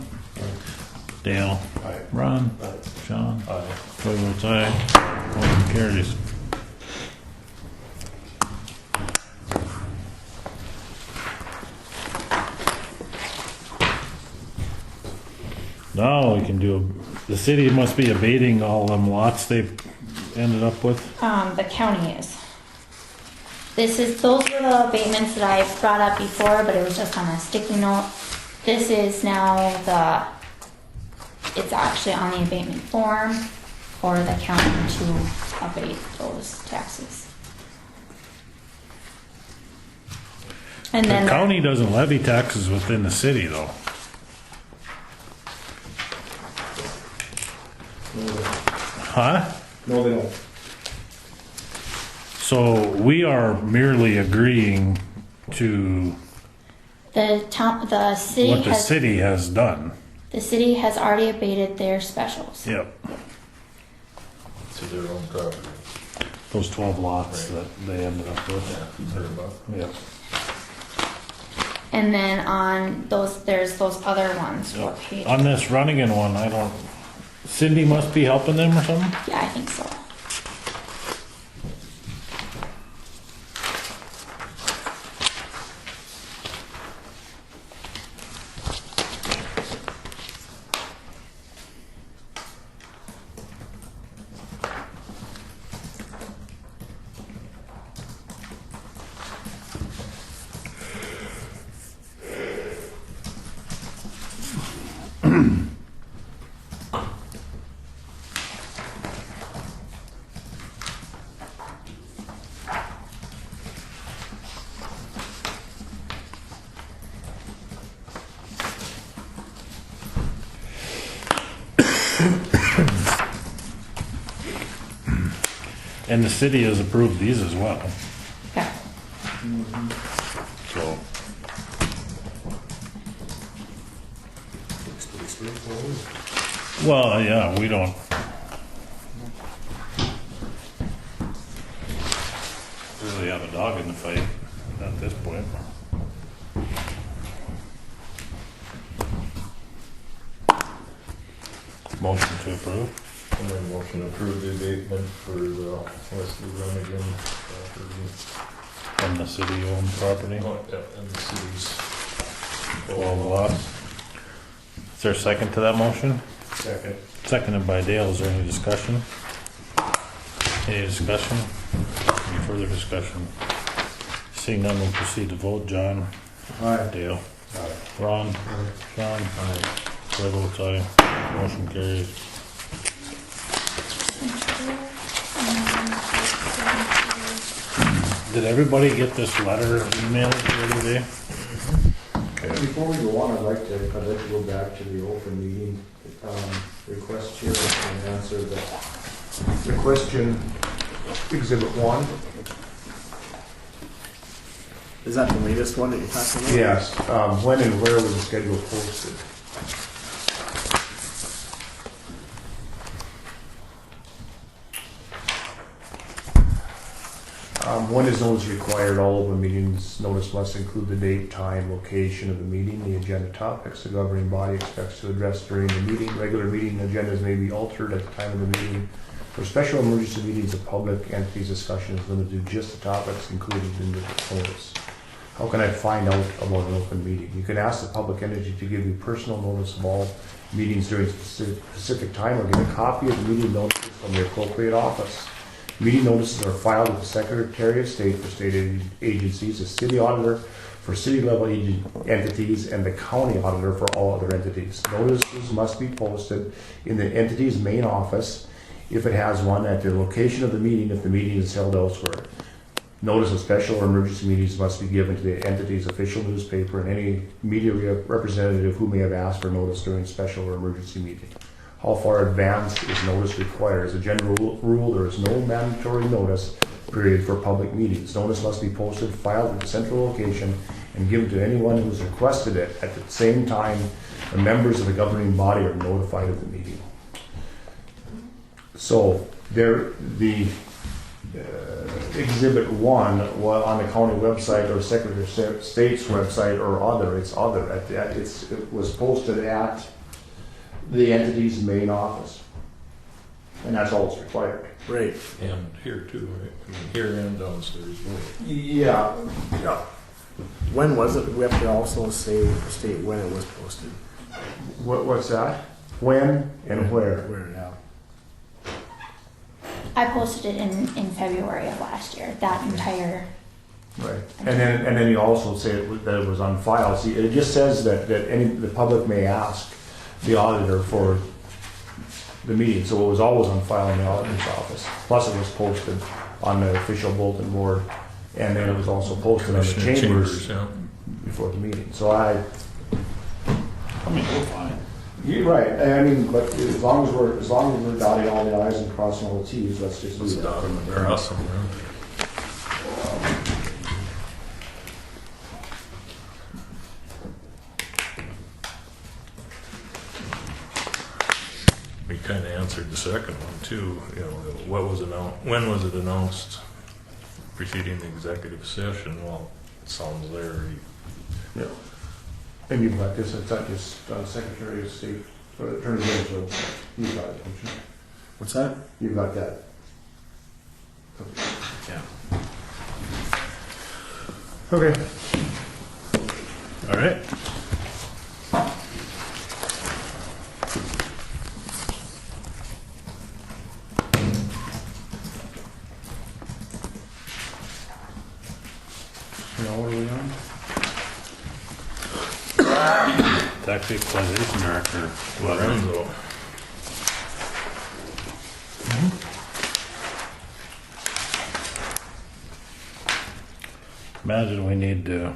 Dale? Aye. Ron? Aye. Sean? Aye. Troy votes aye. Motion carries. Now we can the city must be abating all them lots they've ended up with. The county is. Those were the abatements that I brought up before, but it was just on a sticky note. This is now it's actually on the abatement form for the county to abate those taxes. And The then county doesn't levy taxes within the city though. Huh? No, they don't. So we are merely agreeing to the city what the has city has done. the city has already abated their specials. Yep. To their own property. Those 12 lots that they ended up with. Heard about. Yep. And then on there's those other ones. What page? On this Runnigan one, Cindy must be helping them or something? Yeah, I think so. And the city has approved these as well, Okay. so. It's pretty straightforward. Well, yeah, we don't. Really have a dog in the fight at this point. Motion to approve. And then motion to approve the abatement for the Wesley Runnigan property. On the city-owned property, Oh, yeah, and the city's 12 lots. Is there a second to that motion? second. Seconded by Dale. Is there any discussion? Any discussion? Any further discussion? Seeing none, we'll proceed to vote. John? Aye. Dale? Ron? Sean? Chair votes aye. Motion carries. Did everybody get this letter emailed the other day? Before we go on, I'd like to go back to the open meeting request here and answer the question, Exhibit 1. Is that the latest one that you're talking about? Yes, when and where was the schedule posted? When is notice required? All open meetings notice must include the date, time, location of the meeting, the agenda topics the governing body expects to address during the meeting. Regular meeting agendas may be altered at the time of the meeting. For special emergency meetings, the public entities discussion is limited to just the topics included in the notice. How can I find out about an open meeting? You can ask the public entity to give you personal notice of all meetings during a specific time, or get a copy of the meeting notices from the appropriate office. Meeting notices are filed with the Secretary of State for state agencies, the city auditor for city-level entities, and the county auditor for all other entities. Notices must be posted in the entity's main office, if it has one, at the location of the meeting if the meeting is held elsewhere. Notice of special or emergency meetings must be given to the entity's official newspaper and any media representative who may have asked for notice during special or emergency meeting. How far advanced is notice required? As a general rule, there is no mandatory notice period for public meetings. Notice must be posted, filed at the central location, and given to anyone who has requested it. At the same time, the members of the governing body are notified of the meeting. So there, the Exhibit 1 on the county website or Secretary of State's website or other, it was posted at the entity's main office. And that's all that's required. Right. And here too, right? I mean, here and downstairs both. Yeah. When was it? We have to also state when it was posted. What's that? When and where? Where now? I posted it in February of last year, that entire. Right. And then you also say that it was on file. See, it just says that the public may ask the auditor for the meeting, so it was always on file in the auditor's office. Plus it was posted on the official bulletin board, and then it was also posted on the chambers yeah. before the meeting. So I mean, we're fine. you're right. I mean, but as long as we're dotting all the i's and crossing all the t's, let's just do Let's that. dot them and cross them, yeah. We kind of answered the second one too. You know, what was announced? When was it announced? Preceding the executive session. Well, it sounds there. Yeah. And you've got this. It's not just Secretary of State or Attorney General. You've got it, don't you? What's that? You've got that. Yeah. Okay. All right. Now what are we on? Tax equalization director. Lorenzo. Imagine we need to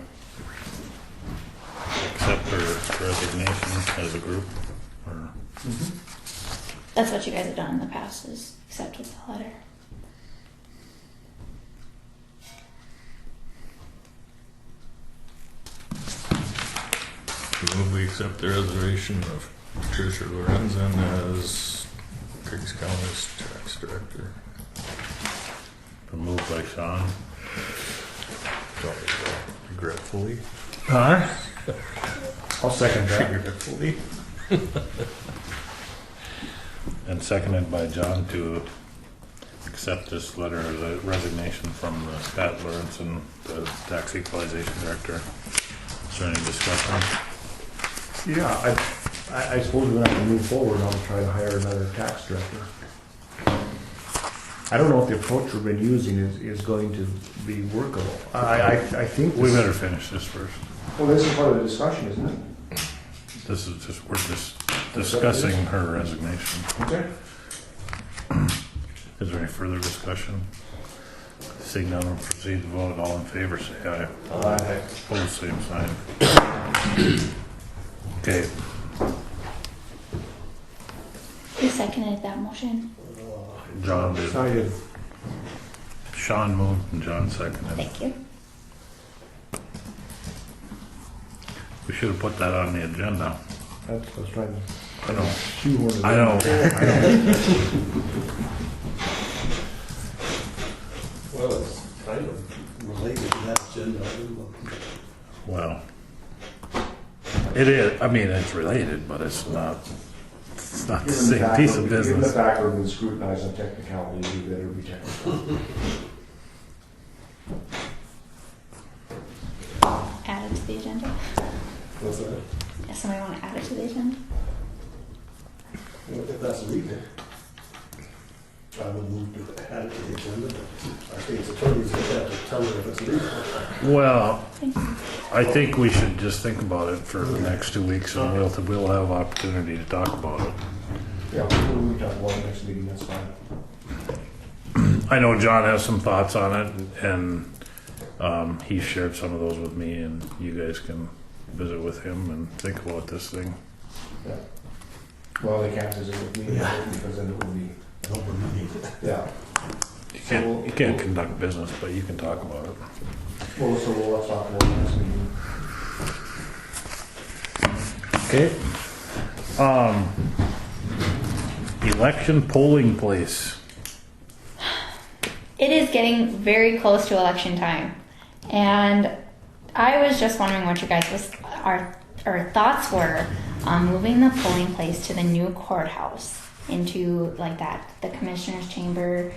accept her resignation as a group. Or, That's what you guys have done in the past, is accepted the letter. accept the resignation of Patricia Lorenzen as Griggs County's tax director. Been moved by Sean. Regretfully. Huh? I'll second that. Regretfully. And seconded by John to accept this letter of resignation from Scott Lorenzen, the tax equalization director. Is there any discussion? Yeah, I suppose we're gonna have to move forward on trying to hire another tax director. I don't know if the approach we've been using is going to be workable. I think. We better finish this first. Well, this is part of the discussion, isn't it? We're just discussing her resignation. Okay. Is there any further discussion? Seeing none, we'll proceed to vote. All in favor, say aye. Aye. Opposed, same sign. Okay, Who seconded that motion? John did. I did. Sean moved and John seconded. Thank you. We should have put that on the agenda. That's what I was trying to. I know. shoehorn it in. I know. Well, it's kind of related to that agenda. Well, it is. I mean, it's related, but it's not. It's not the same piece of Given the business. fact we've been scrutinized on technicalities, we better be technical. Add it to the agenda. What's that? Does somebody want to add it to the agenda? If that's legal, I would move to add it to the agenda, but I think it's attorneys that have to tell me if it's legal. Well, Thank you. I think we should just think about it for the next 2 weeks, and we'll have opportunity to talk about it. Yeah, we can talk about it next meeting, that's fine. I know John has some thoughts on it, and he shared some of those with me, and you guys can visit with him and think about this thing. Yeah. Well, they can't visit with me, because then it would be, An open meeting. yeah. You can't conduct business, but you can talk about it. Well, so we'll talk about it next meeting. Okay. Election polling place. It is getting very close to election time, and I was just wondering what you guys our thoughts were on moving the polling place to the new courthouse into like that the commissioner's chamber,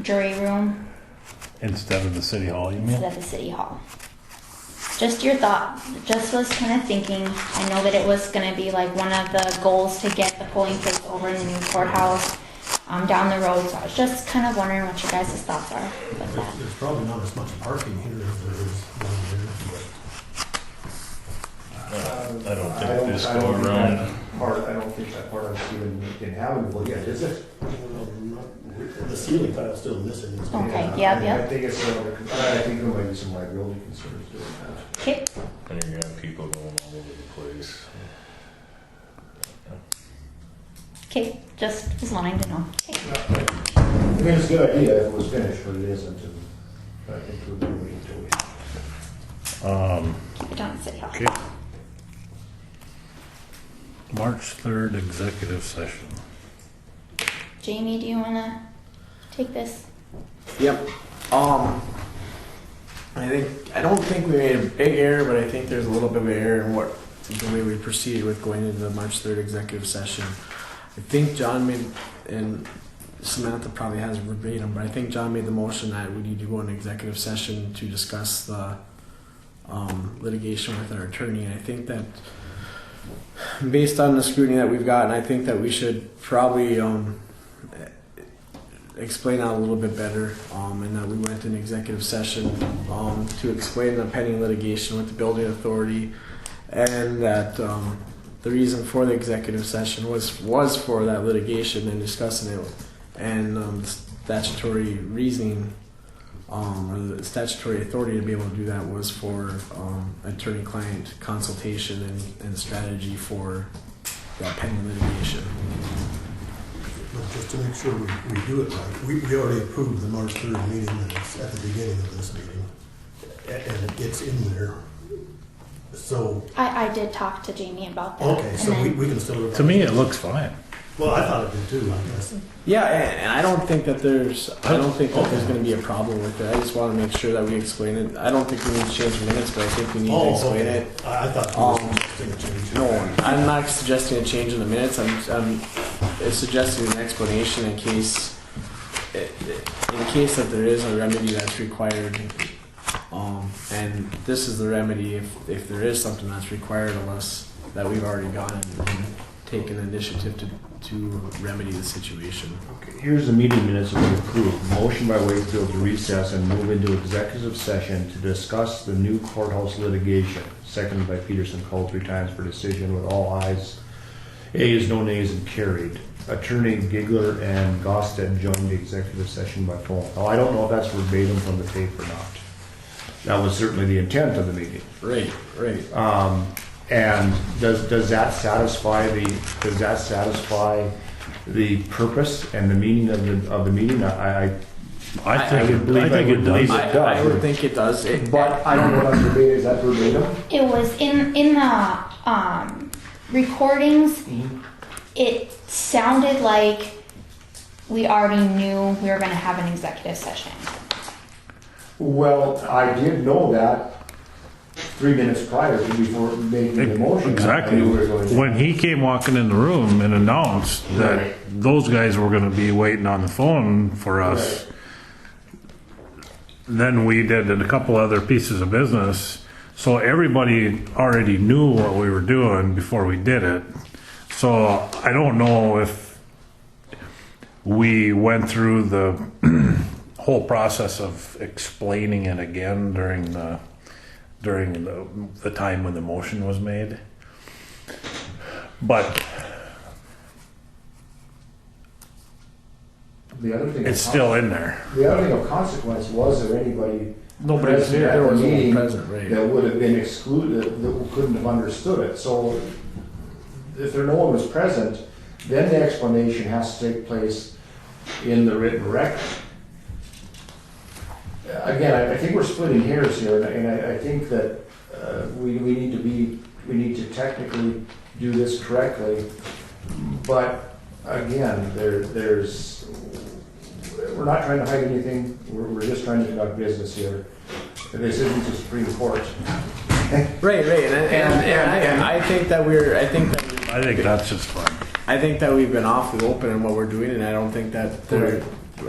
jury room Instead of the city hall, you mean? instead of the city hall. Just your thought. Just was kind of thinking. I know that it was going to be like one of the goals to get the polling place over in the new courthouse down the road. So I was just kind of wondering what your guys' thoughts are with that. There's probably not as much parking here as there is down there, but I don't think this go around. I don't think that part of it's even inhabitable yet, is it? the ceiling tile's still missing. It's- Okay, Yeah, yep. I think it's, I think there might be some liability concerns doing that. Okay. And you're gonna have people going all over the place. Okay. Just was wanting to know. Okay. I mean, it's a good idea if it was finished, but it isn't, and I think we'll be waiting until we. Keep it down at city hall. Okay. March 3rd executive session. Jamie, do you want to take this? Yep. I don't think we made a big error, but I think there's a little bit of an error in the way we proceeded with going into the March 3rd executive session. I think John made, and Samantha probably has verbatim, but I think John made the motion that we need to go into executive session to discuss the litigation with our attorney. And I think that based on the scrutiny that we've gotten, I think that we should probably explain that a little bit better, and that we went in executive session to explain the pending litigation with the building authority, and that the reason for the executive session was for that litigation and discussing it, and the statutory reasoning or the statutory authority to be able to do that was for attorney-client consultation and strategy for that pending litigation. But just to make sure we do it right, we already approved the March 3rd meeting minutes at the beginning of this meeting. And it gets in there So, I did talk to Jamie about that. okay, so and then- we can still. To me, it looks fine. Well, I thought it did too, I guess. Yeah, and I don't think that there's going to be a problem with it. I just want to make sure that we explain it. I don't think we need to change the minutes, but I think we need to explain okay. it. I thought you were suggesting a change. No, I'm not suggesting a change in the minutes. I'm suggesting an explanation in case that there is a remedy that's required. And this is the remedy if there is something that's required of us that we've already gone and taken initiative to remedy the situation. Okay, here's the meeting minutes that we approved. Motion by Wakefield to recess and move into executive session to discuss the new courthouse litigation. Seconded by Peterson, called 3 times for decision with all ayes. Ayes, no nays, and carried. Attorney Giggler and Gosted joined the executive session by phone. Now, I don't know if that's verbatim from the tape or not. That was certainly the intent of the meeting. Right. And does that satisfy the purpose and the meaning of the meeting? I think it does. I would think it does. But I don't know if that's verbatim. Is that verbatim? It was in the recordings. It sounded like we already knew we were going to have an executive session. Well, I did know that 3 minutes prior to before making the motion. Exactly. I knew we were going to- When he came walking in the room and announced that Right. those guys were going to be waiting on the phone for us, then we did a couple other pieces of business. So everybody already knew what we were doing before we did it. So I don't know if we went through the whole process of explaining it again during the time when the motion was made. But The other thing. it's still in there. The other thing of consequence was there anybody Nobody's present here. at There the was no one meeting present, right. that would have been excluded, that couldn't have understood it. So if no one was present, then the explanation has to take place in the written record. Again, I think we're splitting hairs here, and I think that we need to technically do this correctly. But again, we're not trying to hide anything. We're just trying to conduct business here. This isn't the Supreme Court. Right, and I think that I think that's just fine. I think that we've been awfully open in what we're doing, and I don't think that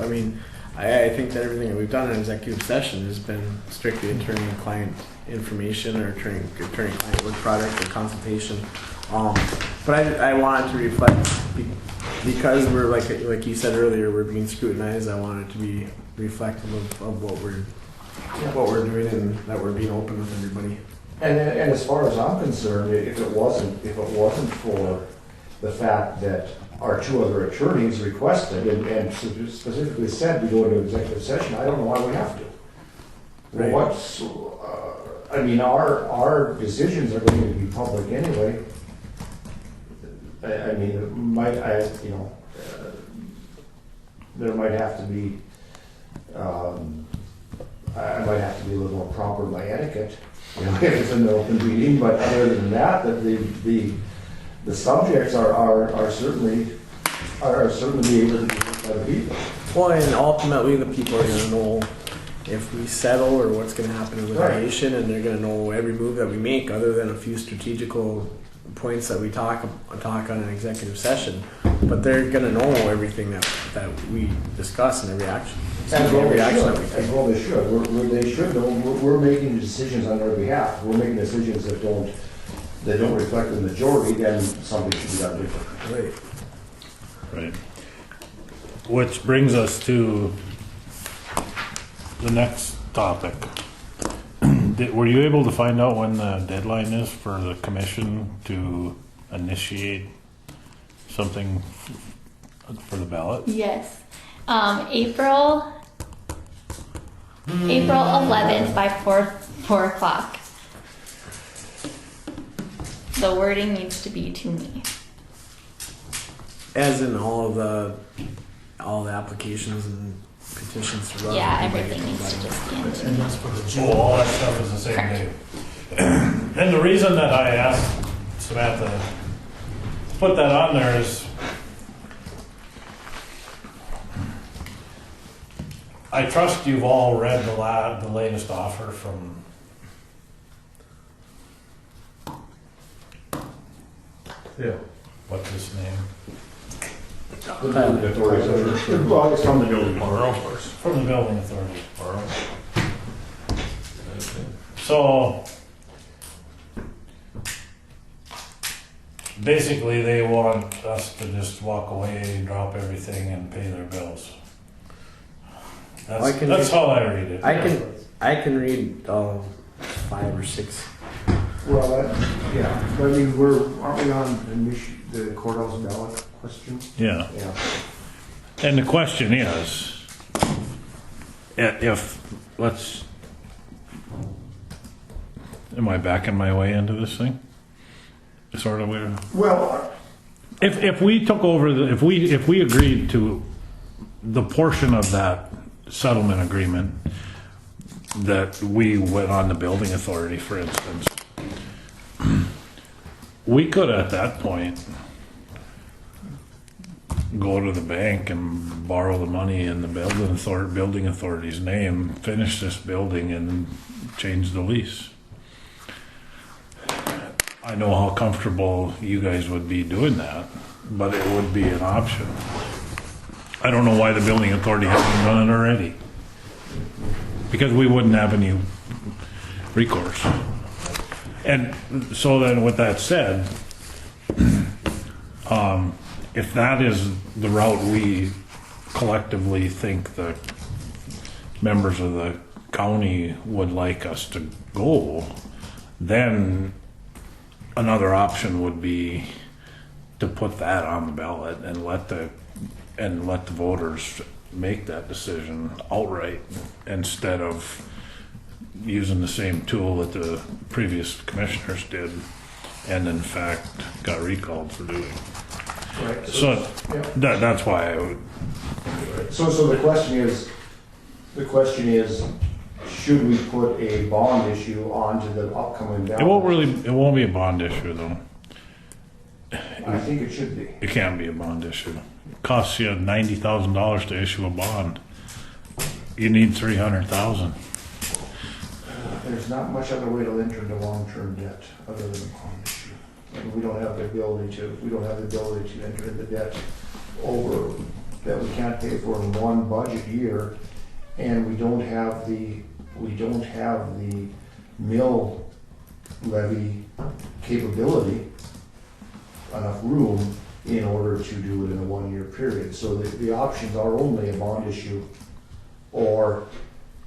I mean, I think that everything that we've done in executive session has been strictly attorney and client information or attorney-client work product or consultation. But I wanted to reflect because we're like you said earlier, we're being scrutinized. I wanted to be reflective of what we're doing and that we're being open with everybody. And as far as I'm concerned, if it wasn't for the fact that our 2 other attorneys requested and specifically said we go into executive session, I don't know why we have to. Right. I mean, our decisions are going to be public anyway. I mean, there might have to be, I might have to be a little more proper in my etiquette, if it's an open meeting, but other than that, the subjects are certainly able to be used by the people. Well, and ultimately the people are going to know if we settle or what's going to happen in litigation, and they're going to know every move that we make, other than a few strategical points that we talk on an executive session. But they're going to know everything that we discuss and every action. Every action that we take. Well, they should. They should know. We're making decisions on their behalf. We're making decisions that don't reflect the majority. Then something should be done differently. Right. Which brings us to the next topic. Were you able to find out when the deadline is for the commission to initiate something for the ballot? Yes. April 11th by 4 o'clock. The wording needs to be to me. As in all the applications and petitions to run. Yeah, everything needs to just be into And me. that's for the June. All that stuff is the same Correct. day. And the reason that I asked Samantha to put that on there is I trust you've all read the latest offer from Yeah. what's his name? The building authorities are, well, it's from the building department. From the building authority. So basically, they want us to just walk away, drop everything, and pay their bills. That's how I read it. I can read 5 or 6. Well, yeah, I mean, aren't we on the courthouse ballot question? Yeah. Yeah. And the question is, am I backing my way into this thing? Sort of weird. Well, If we took over if we agreed to the portion of that settlement agreement that we went on the building authority, for instance, we could at that point go to the bank and borrow the money in the building authority's name, finish this building, and change the lease. I know how comfortable you guys would be doing that, but it would be an option. I don't know why the building authority hasn't done it already. Because we wouldn't have any recourse. And so then with that said, if that is the route we collectively think the members of the county would like us to go, then another option would be to put that on the ballot and let the voters make that decision outright instead of using the same tool that the previous commissioners did and in fact got recalled for doing. Right. So Yeah. that's why I would. So the question is, should we put a bond issue onto the upcoming ballot? It won't be a bond issue though. I think it should be. It can't be a bond issue. It costs you $90,000 to issue a bond. You need $300,000. There's not much other way to enter into long-term debt other than a bond issue. And we don't have the ability to enter into debt over that we can't pay for in one budget year, and we don't have the mill levy capability, enough room in order to do it in a 1-year period. So the options are only a bond issue or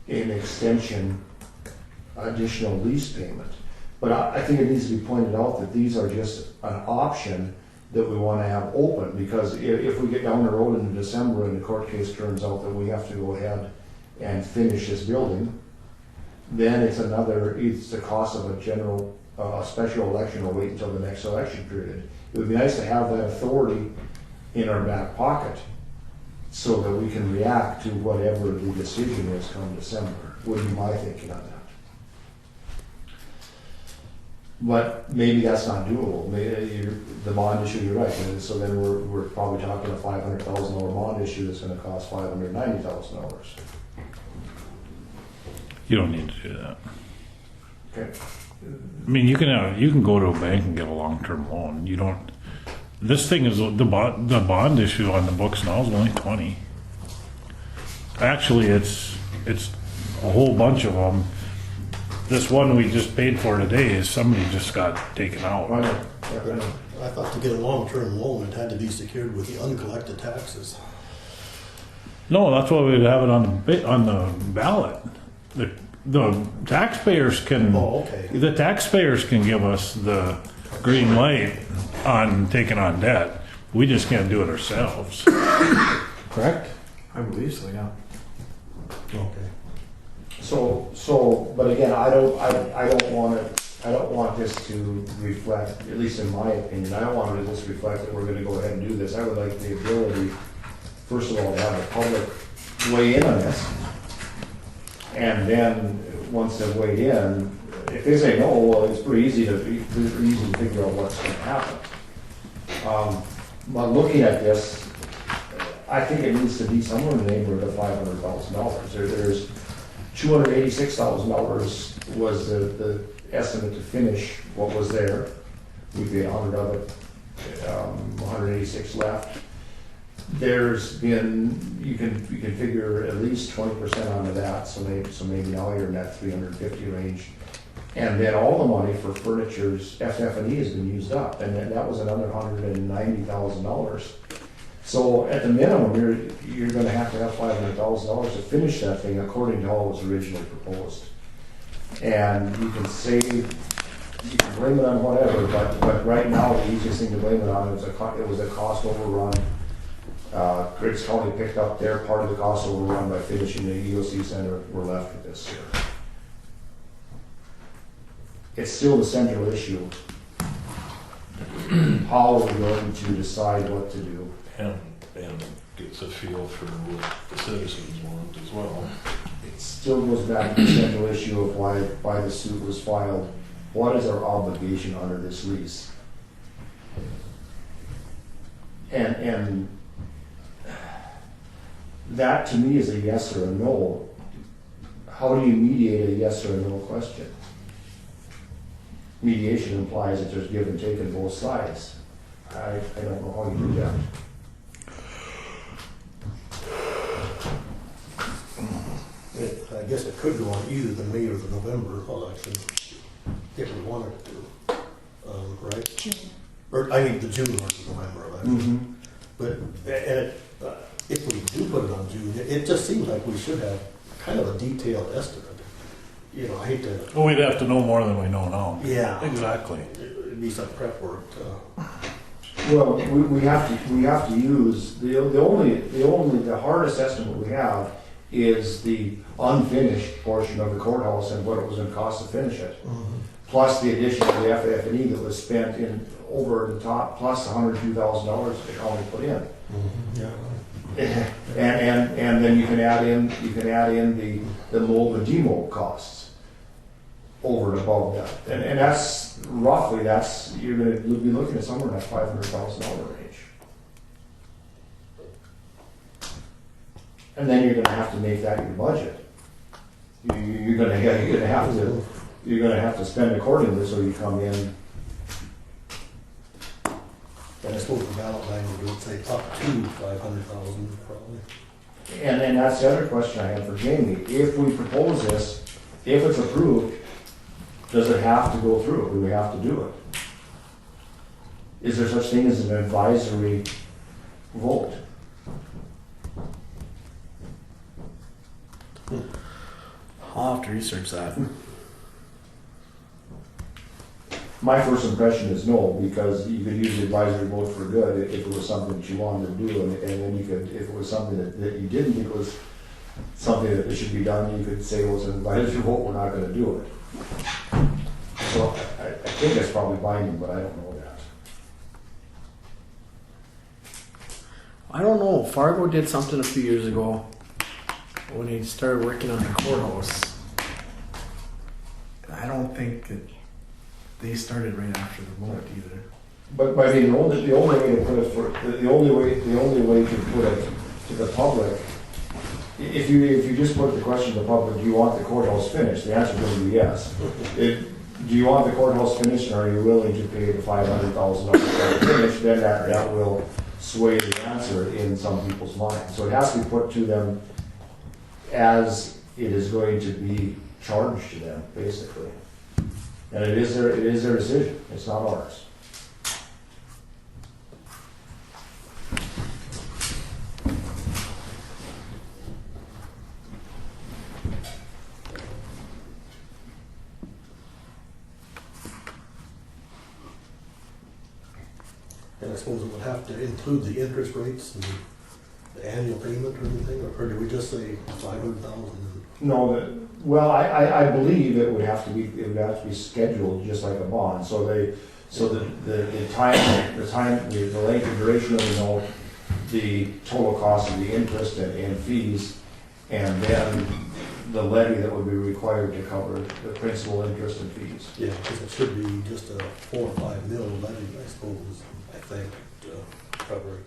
an extension, additional lease payment. But I think it needs to be pointed out that these are just an option that we want to have open, because if we get down the road in December and the court case turns out that we have to go ahead and finish this building, then it's the cost of a general, special election or wait until the next election period. It would be nice to have that authority in our back pocket so that we can react to whatever the decision is come December, would be my thinking on that. But maybe that's not doable. Maybe the bond issue, you're right. And so then we're probably talking a $500,000 bond issue that's going to cost $590,000. You don't need to do that. Okay. I mean, you can go to a bank and get a long-term loan. You don't. This thing is the bond issue on the books now is only 20. Actually, it's a whole bunch of them. This one we just paid for today is somebody just got taken out. I know. I thought to get a long-term loan, it had to be secured with the uncollected taxes. No, that's why we'd have it on the ballot. The taxpayers can. Oh, okay. The taxpayers can give us the green light on taking on debt. We just can't do it ourselves. Correct? I believe so, yeah. Okay. So, but again, I don't want this to reflect, at least in my opinion, I don't want it to just reflect that we're gonna go ahead and do this. I would like the ability, first of all, to have the public weigh in on this. And then, once they've weighed in, if they say no, well, it's pretty easy to figure out what's gonna happen. But looking at this, I think it needs to be somewhere in the neighborhood of $500,000. There's $286,000 was the estimate to finish what was there. We paid 100 of it, 186 left. There's been, you can figure at least 20% onto that, so maybe now you're in that 350 range. And then all the money for furniture's FF&E has been used up, and that was another $190,000. So at the minimum, you're gonna have to have $500,000 to finish that thing according to how it was originally proposed. And you can say, you can blame it on whatever, but right now, the easiest thing to blame it on is it was a cost overrun. Griggs County picked up their part of the cost overrun by finishing the EOC center. We're left with this here. It's still the central issue. How are we going to decide what to do? And gets a feel for what the citizens want as well. It still goes back to the central issue of why the suit was filed. What is our obligation under this lease? And that to me is a yes or a no. How do you mediate a yes or a no question? Mediation implies that there's give and take on both sides. I don't know how you do that. I guess it could go on either the May or the November election, if we wanted to, right? June. Or, I mean, the June or the November election. But if we do put it on June, it just seems like we should have kind of a detailed estimate. You know, I hate to. Well, we'd have to know more than we know now. Yeah. Exactly. It'd be some prep work. Well, we have to use the hardest estimate we have is the unfinished portion of the courthouse and what it was going to cost to finish it, plus the addition of the FF&E that was spent in over the top, plus $102,000 the county put in. Yeah. And then you can add in the mold and demold costs over and above that, and that's roughly you're going to be looking at somewhere in that $500,000 range, and then you're going to have to make that your budget. You're going to have to spend accordingly, so you come in. And I suppose the ballot language would say up to 500,000 probably. And then that's the other question I have for Jamie. If we propose this, if it's approved, does it have to go through? Do we have to do it? Is there such thing as an advisory vote? I'll have to research that. My first impression is no, because you could use the advisory vote for good if it was something that you wanted to do, and then you could, if it was something that you didn't think was something that should be done, you could say, well, it's an advisory vote, we're not gonna do it. So I think that's probably binding, but I don't know that. I don't know. Fargo did something a few years ago when he started working on the courthouse. I don't think that they started right after the vote either. But I mean, the only way to put it the only way to put it to the public, if you just put the question to the public, do you want the courthouse finished? The answer is going to be yes. Do you want the courthouse finished, and are you willing to pay the $500,000 to finish? Then that will sway the answer in some people's minds. So it has to be put to them as it is going to be charged to them, basically. And it is their decision. It's not ours. And I suppose it would have to include the interest rates and the annual payment or anything, or do we just say 500,000? No, well, I believe it would have to be scheduled just like a bond. So the length and duration of the note, the total cost of the interest and fees, and then the levy that would be required to cover the principal, interest, and fees. Yeah, because it should be just a 4 or 5 mil levy, I suppose, I think, to cover it.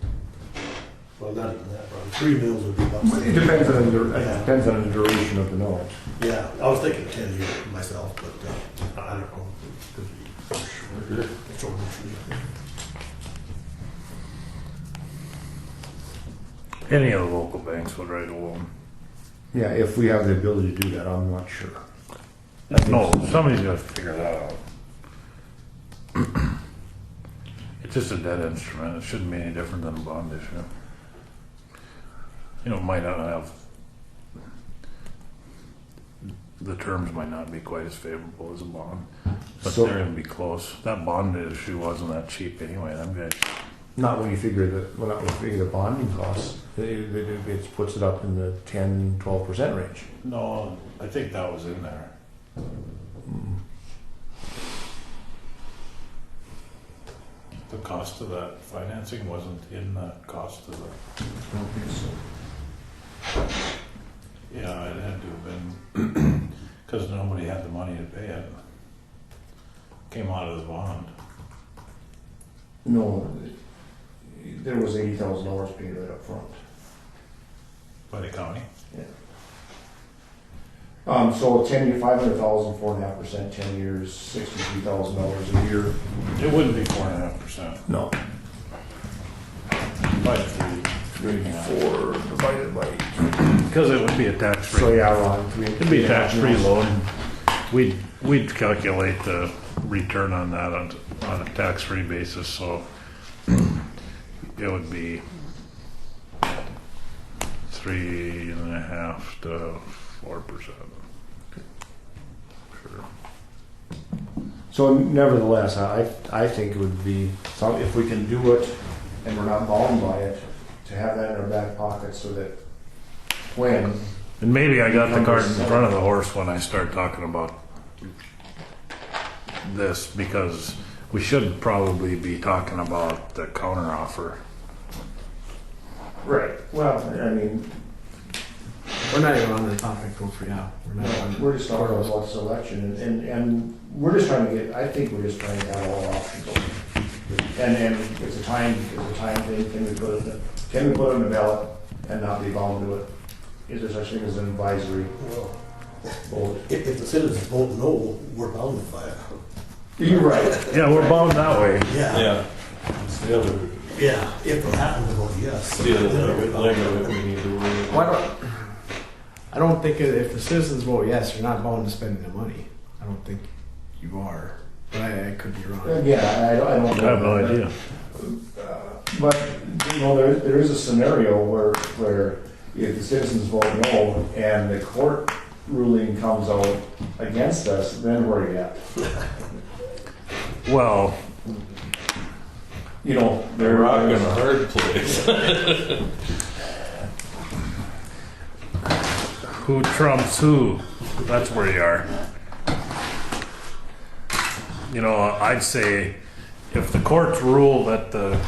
Well, not even that, probably 3 mils would be about. It depends on the duration of the note. Yeah, I was thinking 10 years myself, but I don't know. Could be shorter. Any of the local banks would write a loan. Yeah, if we have the ability to do that, I'm not sure. No, somebody's got to figure that out. It's just a debt instrument. It shouldn't be any different than a bond issue. You know, it might not have, the terms might not be quite as favorable as a bond, but So- they're going to be close. That bond issue wasn't that cheap anyway. Them guys. Not when you figure the bonding costs. It puts it up in the 10-12% range. No, I think that was in there. The cost of that financing wasn't in that cost of the. I don't think so. Yeah, it had to have been because nobody had the money to pay it. Came out of the bond. No, there was $80,000 paid right up front. By the county? So 10 year, 500,000, 4.5%, 10 years, $63,000 a year. It wouldn't be 4.5%. No. By 3.5. 4 divided by. Because it would be a tax-free. So yeah, Ron. It'd be a tax-free loan. We'd calculate the return on that on a tax-free basis, so it would be 3.5 to 4%. Sure. So nevertheless, I think it would be, if we can do it and we're not bound by it, to have that in our back pocket so that when. And maybe I got the cart in front of the horse when I start talking about this, because we should probably be talking about the counteroffer. Right, well, I mean, We're not even on the topic, don't forget. We're not on. we're just talking about selection and we're just trying to get, I think we're just trying to have all options open. And it's a time thing, can we put it in the ballot and not be bound to it? Is there such thing as an advisory Well, vote? if the citizens vote no, we're bound by it. You're right. Yeah, we're bound that way. Yeah, Yeah. It's the other, yeah, if they happen to vote yes. the other leg of it we need to worry about. Why don't? I don't think if the citizens vote yes, you're not bound to spending the money. I don't think you are, but I could be wrong. Yeah, I don't I have no know. idea. But, you know, there is a scenario where if the citizens vote no and the court ruling comes out against us, then where are you at? Well, You know, They're rocking a hard place. who trumps who? That's where you are. You know, I'd say if the courts rule that the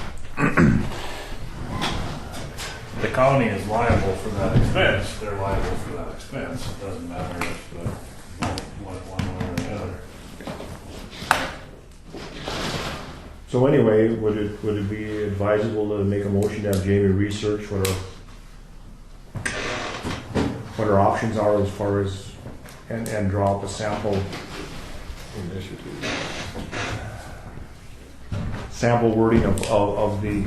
county is liable for that expense, they're liable for that expense. It doesn't matter if the one way or the other. So anyway, would it be advisable to make a motion to have Jamie research what our options are as far as, and draw up a sample wording of the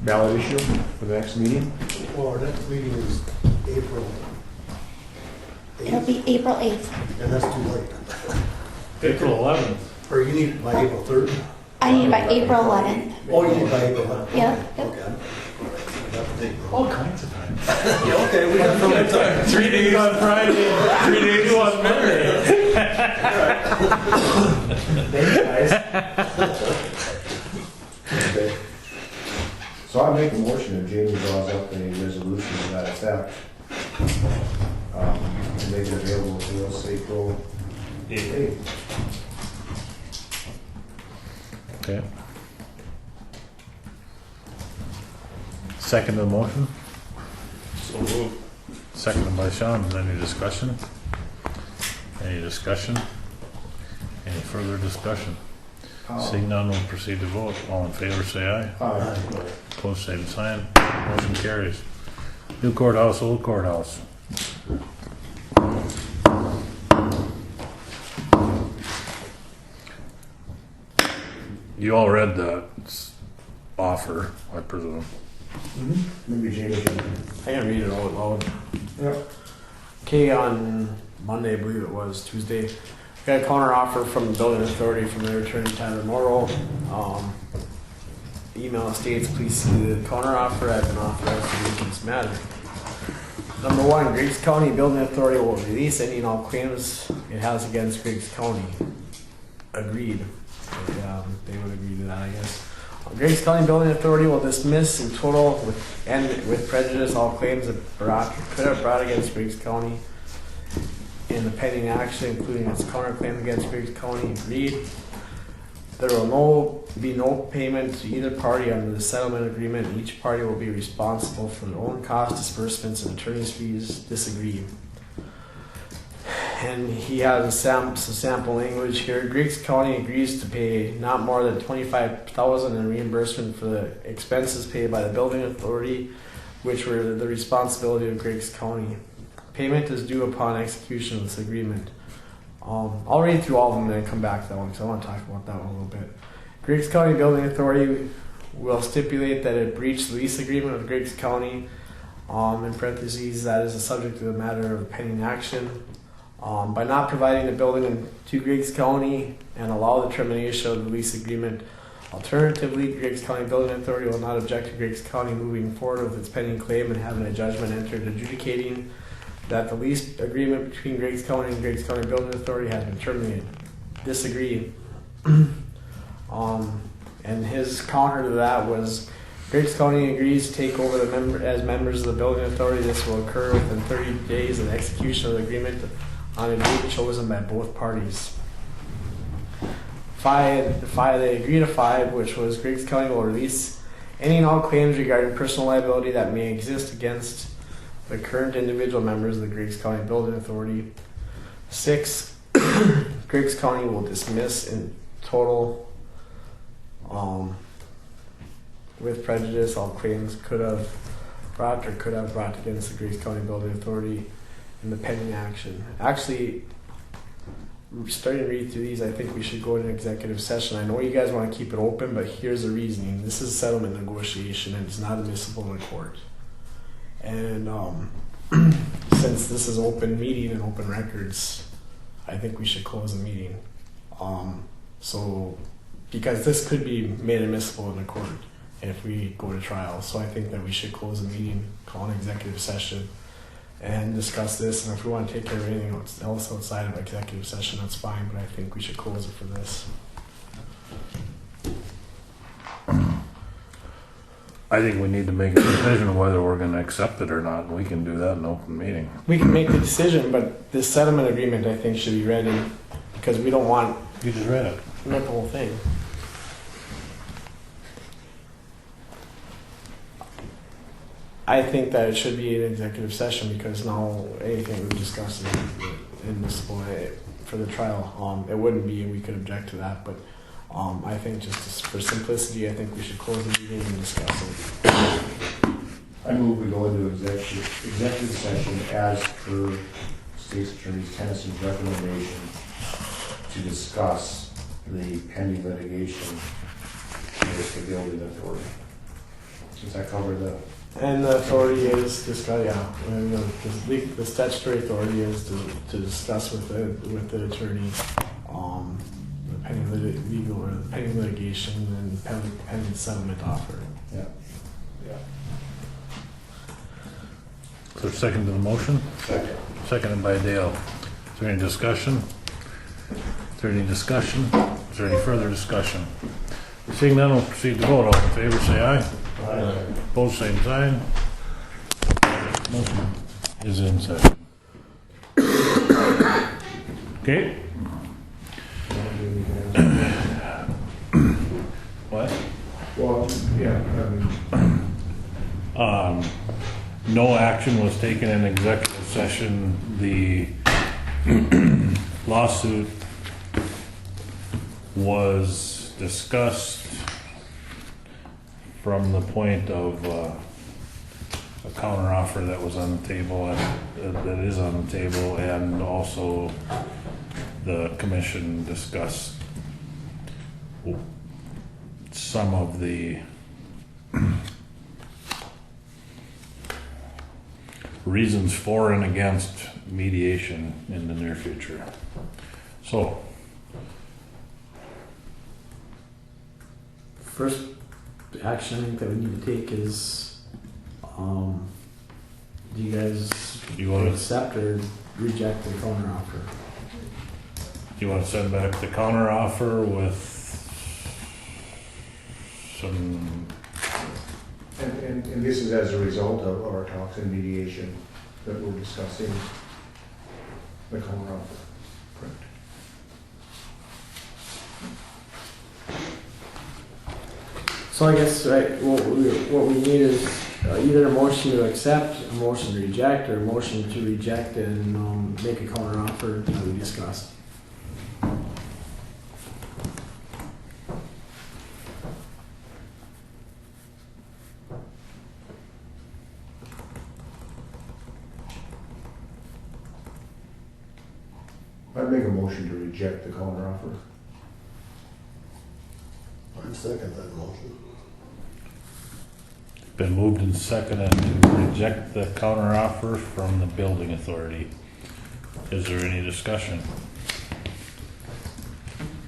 ballot issue for the next meeting? Well, our next meeting is April It'll 8th, be April 8th. and that's too late. April 11th. Or you need it by April 3rd? I need by April 11th. Oh, you need it by April 11th? Yep. Okay. That's the date. All kinds of time. Yeah, okay, we got plenty of time. 3 days on Friday, 3 days on Monday. Thanks, guys. Okay. So I make a motion that Jamie draws up a resolution to that effect. And make it available to us April 8th. Okay. Second to the motion? So moved. Seconded by Sean. Is there any discussion? Any discussion? Any further discussion? Seeing none, we'll proceed to vote. All in favor, say aye. Aye. Opposed, same sign. Motion carries. New courthouse, old courthouse. You all read the offer, I presume. Maybe Jamie can. I can read it all out loud. Yep. Okay, on Monday, I believe it was, Tuesday, got a counter offer from the building authority from their attorney Tyler Morrow. Email states, please see the counter offer. I've been authorized to read this matter. Number one, Griggs County Building Authority will release any and all claims it has against Griggs County. Agreed. They would agree to that, I guess. Griggs County Building Authority will dismiss in total with prejudice all claims that could have brought against Griggs County in the pending action, including its counterclaim against Griggs County. Agreed. There will be no payment to either party under the settlement agreement. Each party will be responsible for their own cost, disbursements, and attorney's fees. Disagree. And he has some sample language here. Griggs County agrees to pay not more than $25,000 in reimbursement for the expenses paid by the building authority, which were the responsibility of Griggs County. Payment is due upon execution of this agreement. I'll read through all of them and then come back to that one because I want to talk about that one a little bit. Griggs County Building Authority will stipulate that it breached the lease agreement with Griggs County. In parentheses, that is a subject to the matter of pending action. By not providing the building to Griggs County and allow the termination of the lease agreement. Alternatively, Griggs County Building Authority will not object to Griggs County moving forward with its pending claim and having a judgment entered adjudicating that the lease agreement between Griggs County and Griggs County Building Authority has been terminated. Disagree. And his counter to that was Griggs County agrees to take over as members of the building authority. This will occur within 30 days of the execution of the agreement on a date chosen by both parties. They agree to 5, which was Griggs County will release any and all claims regarding personal liability that may exist against the current individual members of the Griggs County Building Authority. 6, Griggs County will dismiss in total with prejudice all claims could have brought against the Griggs County Building Authority in the pending action. Actually, starting to read through these, I think we should go into executive session. I know you guys want to keep it open, but here's the reasoning. This is a settlement negotiation and it's not admissible in court. And since this is open meeting and open records, I think we should close the meeting. Because this could be made admissible in the court if we go to trial. So I think that we should close the meeting, call an executive session, and discuss this. And if we want to take care of anything else outside of executive session, that's fine. But I think we should close it for this. I think we need to make a decision of whether we're going to accept it or not. We can do that in open meeting. We can make the decision, but this settlement agreement, I think, should be read in because we don't want. You just read it. Not the whole thing. I think that it should be an executive session because now anything we discuss in this for the trial, it wouldn't be, and we could object to that. But I think just for simplicity, I think we should close the meeting and discuss it. I move we go into executive session as per State's Attorney Tennyson's recommendation to discuss the pending litigation with the building authority. Does that cover the? And the authority is discuss, and the statutory authority is to discuss with the attorney the pending legal or the pending litigation and pending settlement offer. Yeah. So second to the motion? Second. Seconded by Dale. Is there any discussion? Is there any further discussion? Seeing none, we'll proceed to vote. All in favor, say aye. Aye. Opposed, same sign. Motion is in session. Okay. What? Well, yeah, No action was taken in executive session. The lawsuit was discussed from the point of a counteroffer that was on the table, that is on the table, and also the commission discussed some of the reasons for and against mediation in the near future. So, First action I think that we need to take is, do you guys you want to accept or reject the counter offer? send back the counteroffer with some? And this is as a result of our talks and mediation that we're discussing the counter offer. Correct. So I guess what we need is either a motion to accept, a motion to reject, or a motion to reject and make a counter offer that we discussed. I'd make a motion to reject the counter offer. I'd second that motion. Been moved and seconded to reject the counteroffer from the building authority. Is there any discussion?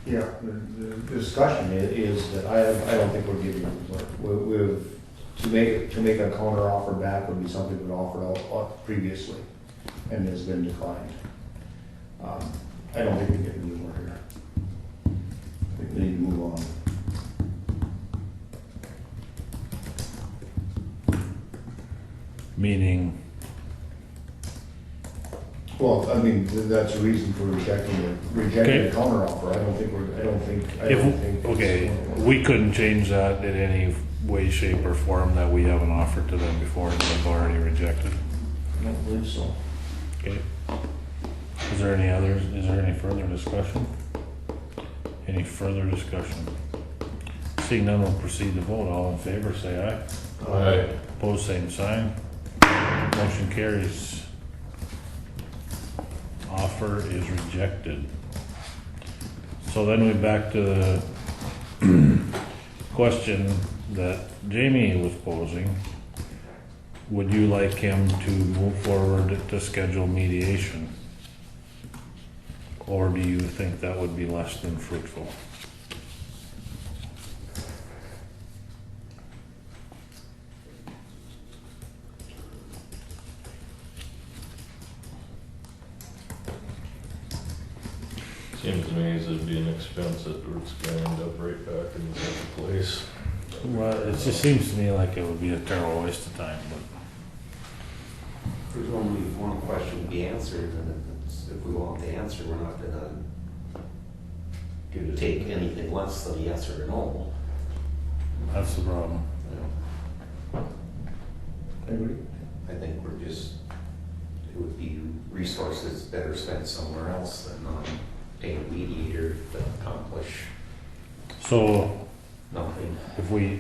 Yeah, the discussion is that I don't think we're giving them, to make a counter offer back would be something we offered out previously and has been declined. I don't think we get any more here. I think we need to move on. Meaning, Well, I mean, that's a reason for rejecting Okay. the counter offer. I don't think. okay, we couldn't change that in any way, shape, or form that we haven't offered to them before and they've already rejected. I don't believe so. Okay. Is there any further discussion? Any further discussion? Seeing none, we'll proceed to vote. All in favor, say aye. Aye. Opposed, same sign. Motion carries. Offer is rejected. So then we're back to the question that Jamie was posing. Would you like him to move forward to schedule mediation? Or do you think that would be less than fruitful? Seems to me as it'd be an expense that it's gonna end up right back in the same place. Well, it just seems to me like it would be a terrible waste of time, but There's only one question to be answered, and if we want the answer, we're not gonna take anything less than a yes or a no. that's the problem. Anybody? I think it would be resources better spent somewhere else than on paying a mediator to accomplish So nothing. if we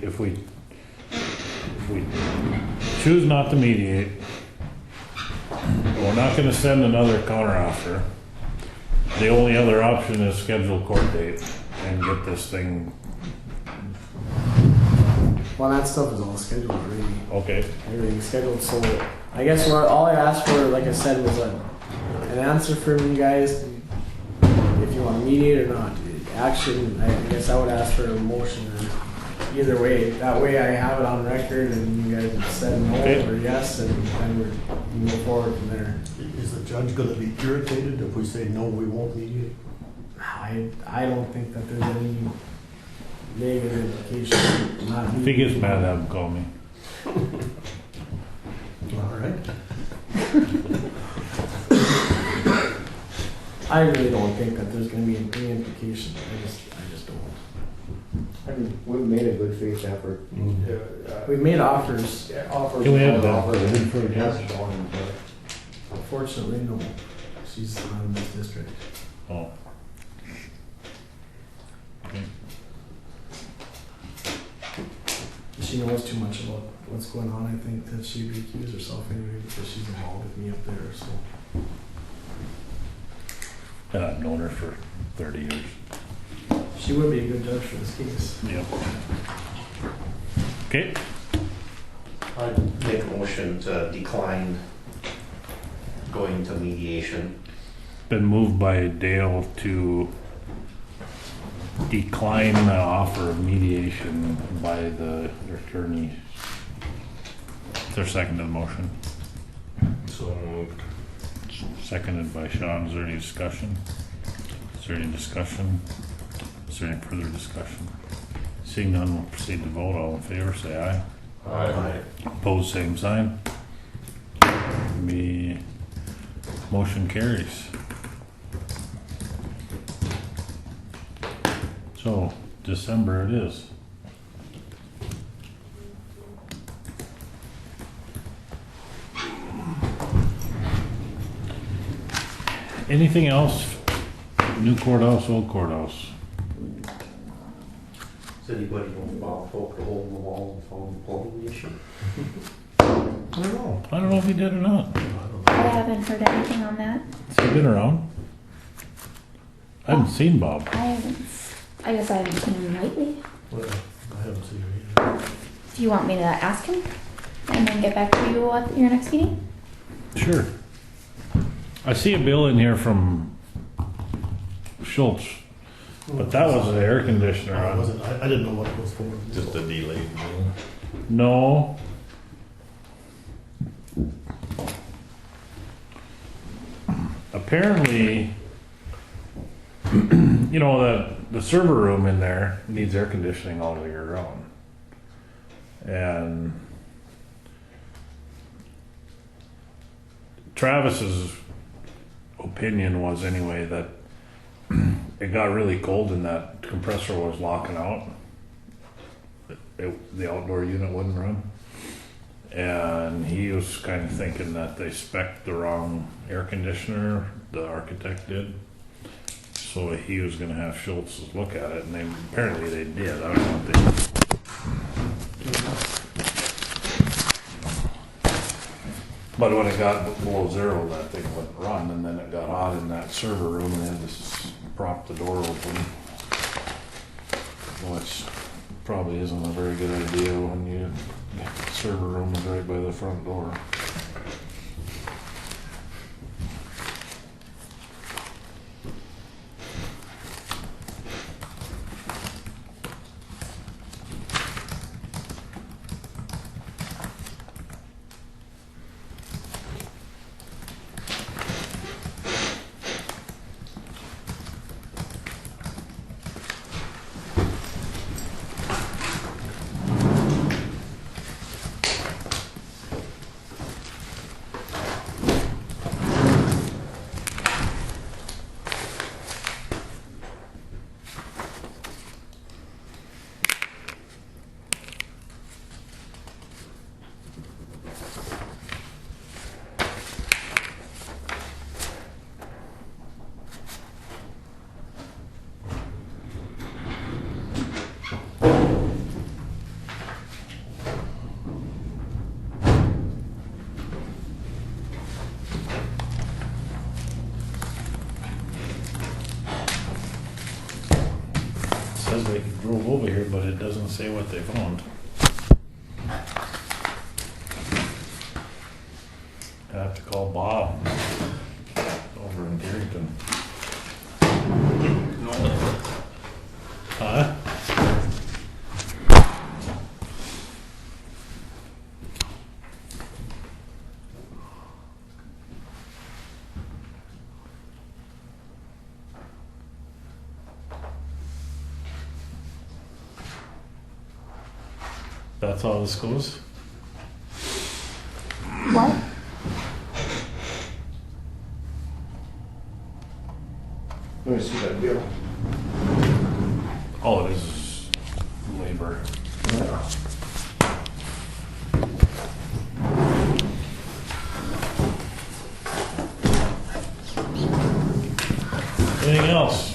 choose not to mediate, we're not gonna send another counteroffer. The only other option is schedule a court date and get this thing, Well, that stuff is all scheduled already. okay. Everything's scheduled, so I guess all I asked for, like I said, was an answer from you guys, if you want to mediate or not. Action, I guess I would ask for a motion or either way. That way I have it on record and you guys have said no Okay. or yes, and then we move forward from there. Is the judge gonna be irritated if we say no, we won't mediate? I don't think that there's any negative implication. Not If he gets mad, have him call me. All right. I really don't think that there's going to be any implication. I just don't. I mean, we've made a good faith effort. We've made offers. Offers. Can we have that offers, for and the it hasn't gone Unfortunately, no. She's not in this district. Oh. Okay. She knows too much about what's going on. I think that she'd recuse herself anyway because she's involved with me up there. So And I've known her for 30 years. she would be a good judge for this case. Yep. Okay. I'd make a motion to decline going to mediation. Been moved by Dale to decline the offer of mediation by the attorney. Is there a second to the motion? So moved. Seconded by Sean. Is there any discussion? Is there any discussion? Is there any further discussion? Seeing none, we'll proceed to vote. All in favor, say aye. Aye. Opposed, same sign. Motion carries. So, December it is. Anything else? New courthouse, old courthouse? Does anybody know if Bob poked a hole in the wall and found the plumbing issue? I don't know. I don't know if he did or not. I haven't heard anything on that. Has he been around? I haven't seen Bob. I guess I haven't seen him lately. Well, I haven't seen her either. Do you want me to ask him and then get back to you at your next meeting? Sure. I see a bill in here from Schultz, but that was the air conditioner I on. wasn't. I didn't know what it was for. Just a delayed bill. No. Apparently, you know, the server room in there needs air conditioning all year round. And Travis's opinion was anyway that it got really cold and that compressor was locking out. The outdoor unit wouldn't run. And he was kind of thinking that they spec'd the wrong air conditioner, the architect did. So he was going to have Schultz look at it, and apparently they did. I don't know what they. But when it got below zero, that thing wouldn't run, and then it got hot in that server room, and they had to prop the door open, which probably isn't a very good idea when you server room is right by the front door. Says they drove over here, but it doesn't say what they found. I have to call Bob over in Deerington. Huh? That's how this goes? What? Let me see that bill. All it is labor. Anything else?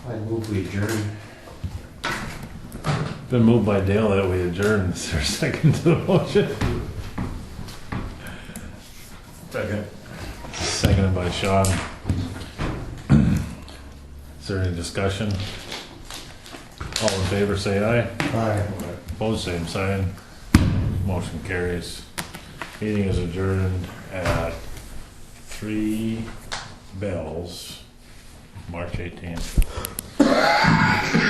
I move we adjourn. Been moved by Dale that we adjourn. Is there a second to the motion? Second. Seconded by Sean. Is there any discussion? All in favor, say aye. Aye. Opposed, same sign. Motion carries. Meeting is adjourned at 3 bells, March 18th.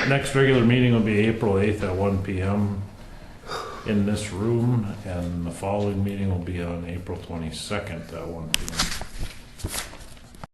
Next regular meeting will be April 8th at 1 p.m. in this room, and the following meeting will be on April 22nd at 1 p.m.